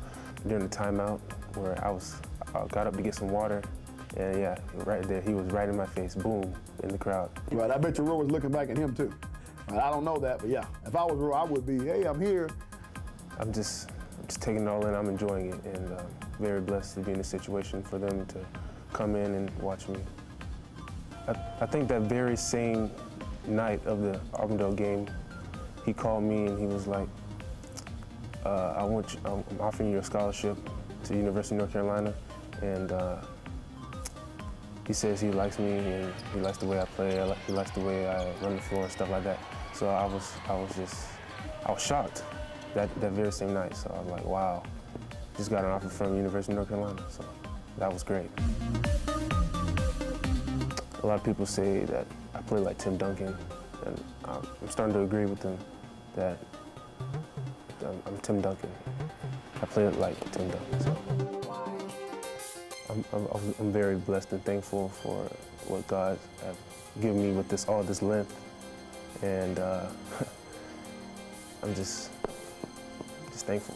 [SPEAKER 14] during the timeout where I got up to get some water, and yeah, right there he was right in my face, boom, in the crowd.
[SPEAKER 12] Right, I bet you Roy was looking back at him too. I don't know that, but yeah, if I was Roy, I would be, hey, I'm here.
[SPEAKER 14] I'm just taking it all in. I'm enjoying it, and very blessed to be in a situation for them to come in and watch me. I think that very same night of the Auburndale game, he called me and he was like, I'm offering you a scholarship to the University of North Carolina, and he says he likes me and he likes the way I play, he likes the way I run the floor and stuff like that. So I was shocked that very same night. So I was like, wow, just got an offer from the University of North Carolina. So that was great. A lot of people say that I play like Tim Duncan, and I'm starting to agree with them that I'm Tim Duncan. I play like Tim Duncan. So. I'm very blessed and thankful for what God has given me with all this length, and I'm just thankful.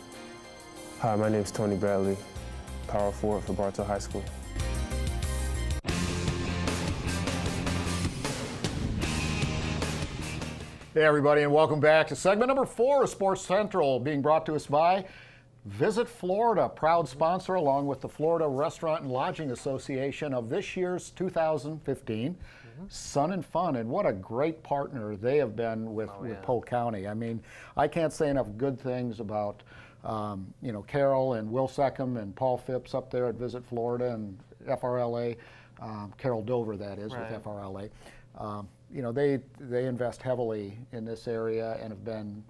[SPEAKER 14] Hi, my name is Tony Bradley, power forward for Bartow High School.
[SPEAKER 1] Hey everybody, and welcome back to segment number 4 of Sports Central, being brought to us by Visit Florida, proud sponsor along with the Florida Restaurant and Lodging Association of this year's 2015 Sun and Fun. And what a great partner they have been with Polk County. I mean, I can't say enough good things about Carol and Will Seckham and Paul Phipps up there at Visit Florida and FRLA, Carol Dover that is, with FRLA. They invest heavily in this area and have been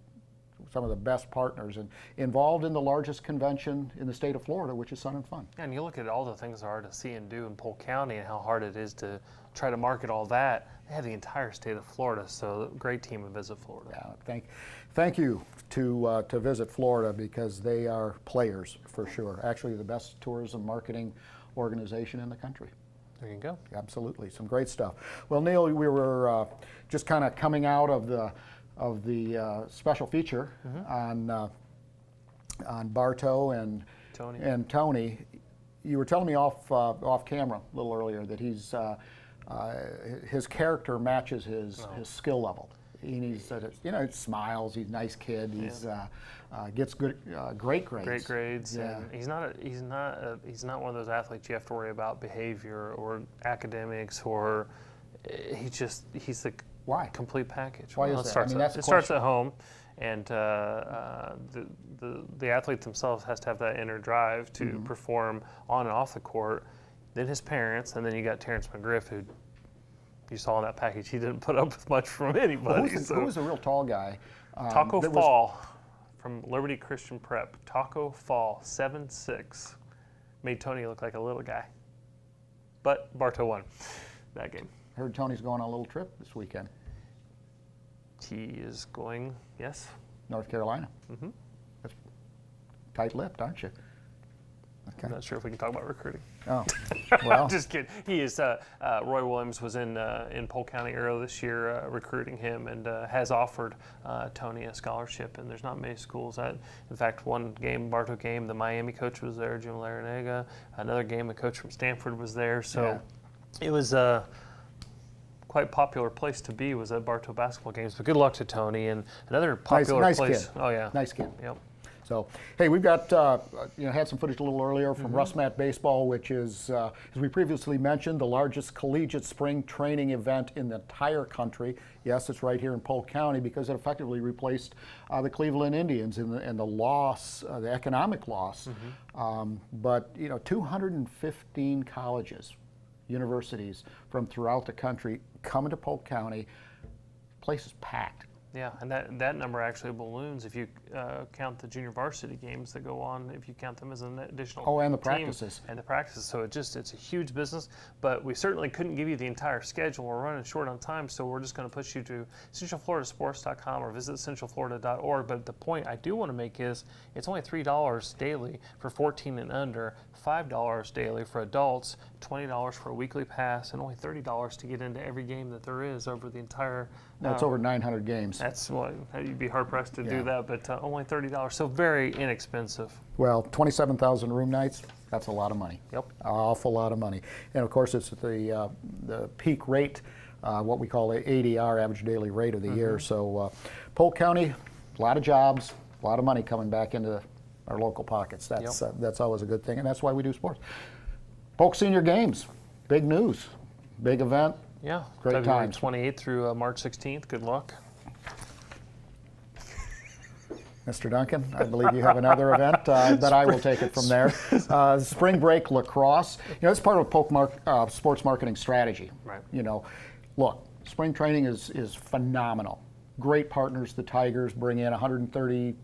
[SPEAKER 1] some of the best partners and involved in the largest convention in the state of Florida, which is Sun and Fun.
[SPEAKER 2] And you look at all the things there are to see and do in Polk County and how hard it is to try to market all that. They have the entire state of Florida, so great team at Visit Florida.
[SPEAKER 1] Yeah, thank you to Visit Florida, because they are players for sure. Actually, the best tourism marketing organization in the country.
[SPEAKER 2] There you go.
[SPEAKER 1] Absolutely, some great stuff. Well, Neil, we were just kind of coming out of the special feature on Bartow and Tony. You were telling me off camera a little earlier that his character matches his skill level. he's he smiles. He's a nice kid. He's gets good, great grades.
[SPEAKER 2] Great grades.
[SPEAKER 1] Yeah.
[SPEAKER 2] And he's not one of those athletes you have to worry about behavior or academics or he's the complete package.
[SPEAKER 1] Why is that?
[SPEAKER 2] It starts at home, and the athlete themselves has to have that inner drive to perform on and off the court. Then his parents, and then you got Terrence McGriff, who you saw in that package. He didn't put up with much from anybody.
[SPEAKER 1] Who was the real tall guy?
[SPEAKER 2] Taco Fall from Liberty Christian Prep. Taco Fall, 7'6", made Tony look like a little guy. But Bartow won that game.
[SPEAKER 1] I heard Tony's going on a little trip this weekend.
[SPEAKER 2] He is going, yes.
[SPEAKER 1] North Carolina.
[SPEAKER 2] Mm-hmm.
[SPEAKER 1] That's tight-lipped, aren't you? Okay.
[SPEAKER 2] I'm not sure if we can talk about recruiting.
[SPEAKER 1] Oh, well.
[SPEAKER 2] Just kidding. He is. Roy Williams was in Polk County earlier this year recruiting him, and has offered Tony a scholarship. And there's not many schools that. In fact, one game, Bartow game, the Miami coach was there, Jim Larinaga. Another game, a coach from Stanford was there. So it was quite popular place to be, was at Bartow basketball games. But good luck to Tony, and another popular
[SPEAKER 1] nice
[SPEAKER 2] place.
[SPEAKER 1] Kid.
[SPEAKER 2] Oh yeah,
[SPEAKER 1] nice kid.
[SPEAKER 2] Yep.
[SPEAKER 1] So, hey, we've got, had some footage a little earlier from Russ Mat Baseball, which is, as we previously mentioned, the largest collegiate spring training event in the entire country. Yes, it's right here in Polk County because it effectively replaced the Cleveland Indians and the loss, the economic loss. But, 215 colleges, universities from throughout the country coming to Polk County. Place is packed.
[SPEAKER 2] Yeah, and that number actually balloons if you count the junior varsity games that go on, if you count them as an additional
[SPEAKER 1] and the
[SPEAKER 2] team.
[SPEAKER 1] practices.
[SPEAKER 2] And the practices. So it's a huge business, but we certainly couldn't give you the entire schedule. We're running short on time, so we're just going to push you to centralfloridasports.com or visit centralflorida.org. But the point I do want to make is it's only $3 daily for 14 and under, $5 daily for adults, $20 for a weekly pass, and only $30 to get into every game that there is over the entire.
[SPEAKER 1] That's over 900 games.
[SPEAKER 2] That's you'd be hard pressed to do that, but only $30. So very inexpensive.
[SPEAKER 1] Well, 27,000 room nights. That's a lot of money.
[SPEAKER 2] Yep.
[SPEAKER 1] An awful lot of money. And of course, it's the peak rate, what we call the ADR, average daily rate of the year. So, Polk County, a lot of jobs, a lot of money coming back into our local pockets. That's always a good thing, and that's why we do sports. Polk Senior Games, big news, big event.
[SPEAKER 2] Yeah,
[SPEAKER 1] great
[SPEAKER 2] February
[SPEAKER 1] times.
[SPEAKER 2] 28th through March 16th. Good luck.
[SPEAKER 1] Mr. Duncan, I believe you have another event that I will take it from there. Spring break lacrosse. It's part of Polk sports marketing strategy.
[SPEAKER 2] Right.
[SPEAKER 1] Look, spring training is phenomenal. Great partners. The Tigers bring in 130,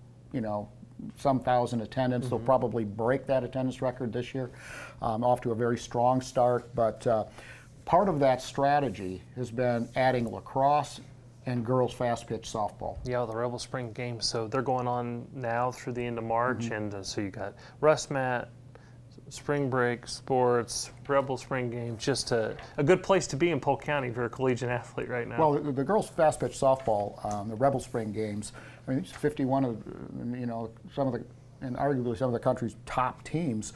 [SPEAKER 1] some thousand attendance. They'll probably break that attendance record this year. Off to a very strong start, but part of that strategy has been adding lacrosse and girls fast pitch softball.
[SPEAKER 2] Yeah, the Rebel Spring Games. So they're going on now through the end of March, and so you got Russ Mat, spring break, sports, Rebel Spring Games. Just a good place to be in Polk County if you're a collegiate athlete right now.
[SPEAKER 1] Well, the girls fast pitch softball, the Rebel Spring Games. I mean, it's 51 of some of the, and arguably some of the country's top teams.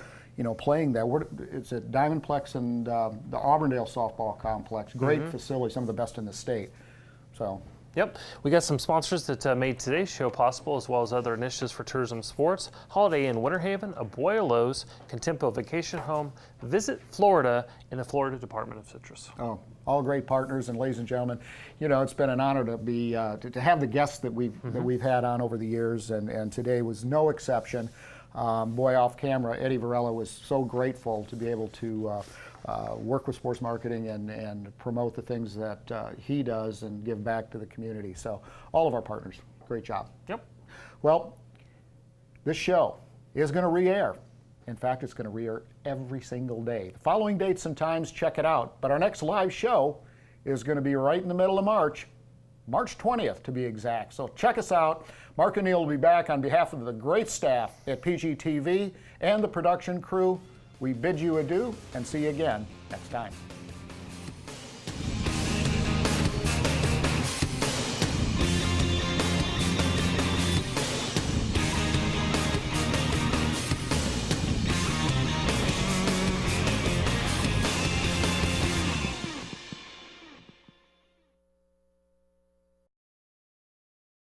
[SPEAKER 1] Playing that. It's at Diamondplex and the Auburndale softball complex. Great facility, some of the best in the state. So.
[SPEAKER 2] Yep. We got some sponsors that made today's show possible, as well as other initiatives for tourism sports. Holiday Inn Winter Haven, Aboylos, Contempo Vacation Home, Visit Florida, and the Florida Department of Citrus.
[SPEAKER 1] Oh, all great partners, and ladies and gentlemen, it's been an honor to be to have the guests that we've had on over the years, and today was no exception. Off camera, Eddy Varela was so grateful to be able to work with sports marketing and promote the things that he does and give back to the community. So all of our partners, great job.
[SPEAKER 2] Yep.
[SPEAKER 1] Well, this show is going to re-air. In fact, it's going to re-air every single day. The following dates and times, check it out. But our next live show is going to be right in the middle of March 20th to be exact. So check us out. Mark and Neil will be back on behalf of the great staff at PGTV and the production crew. We bid you adieu and see you again next time.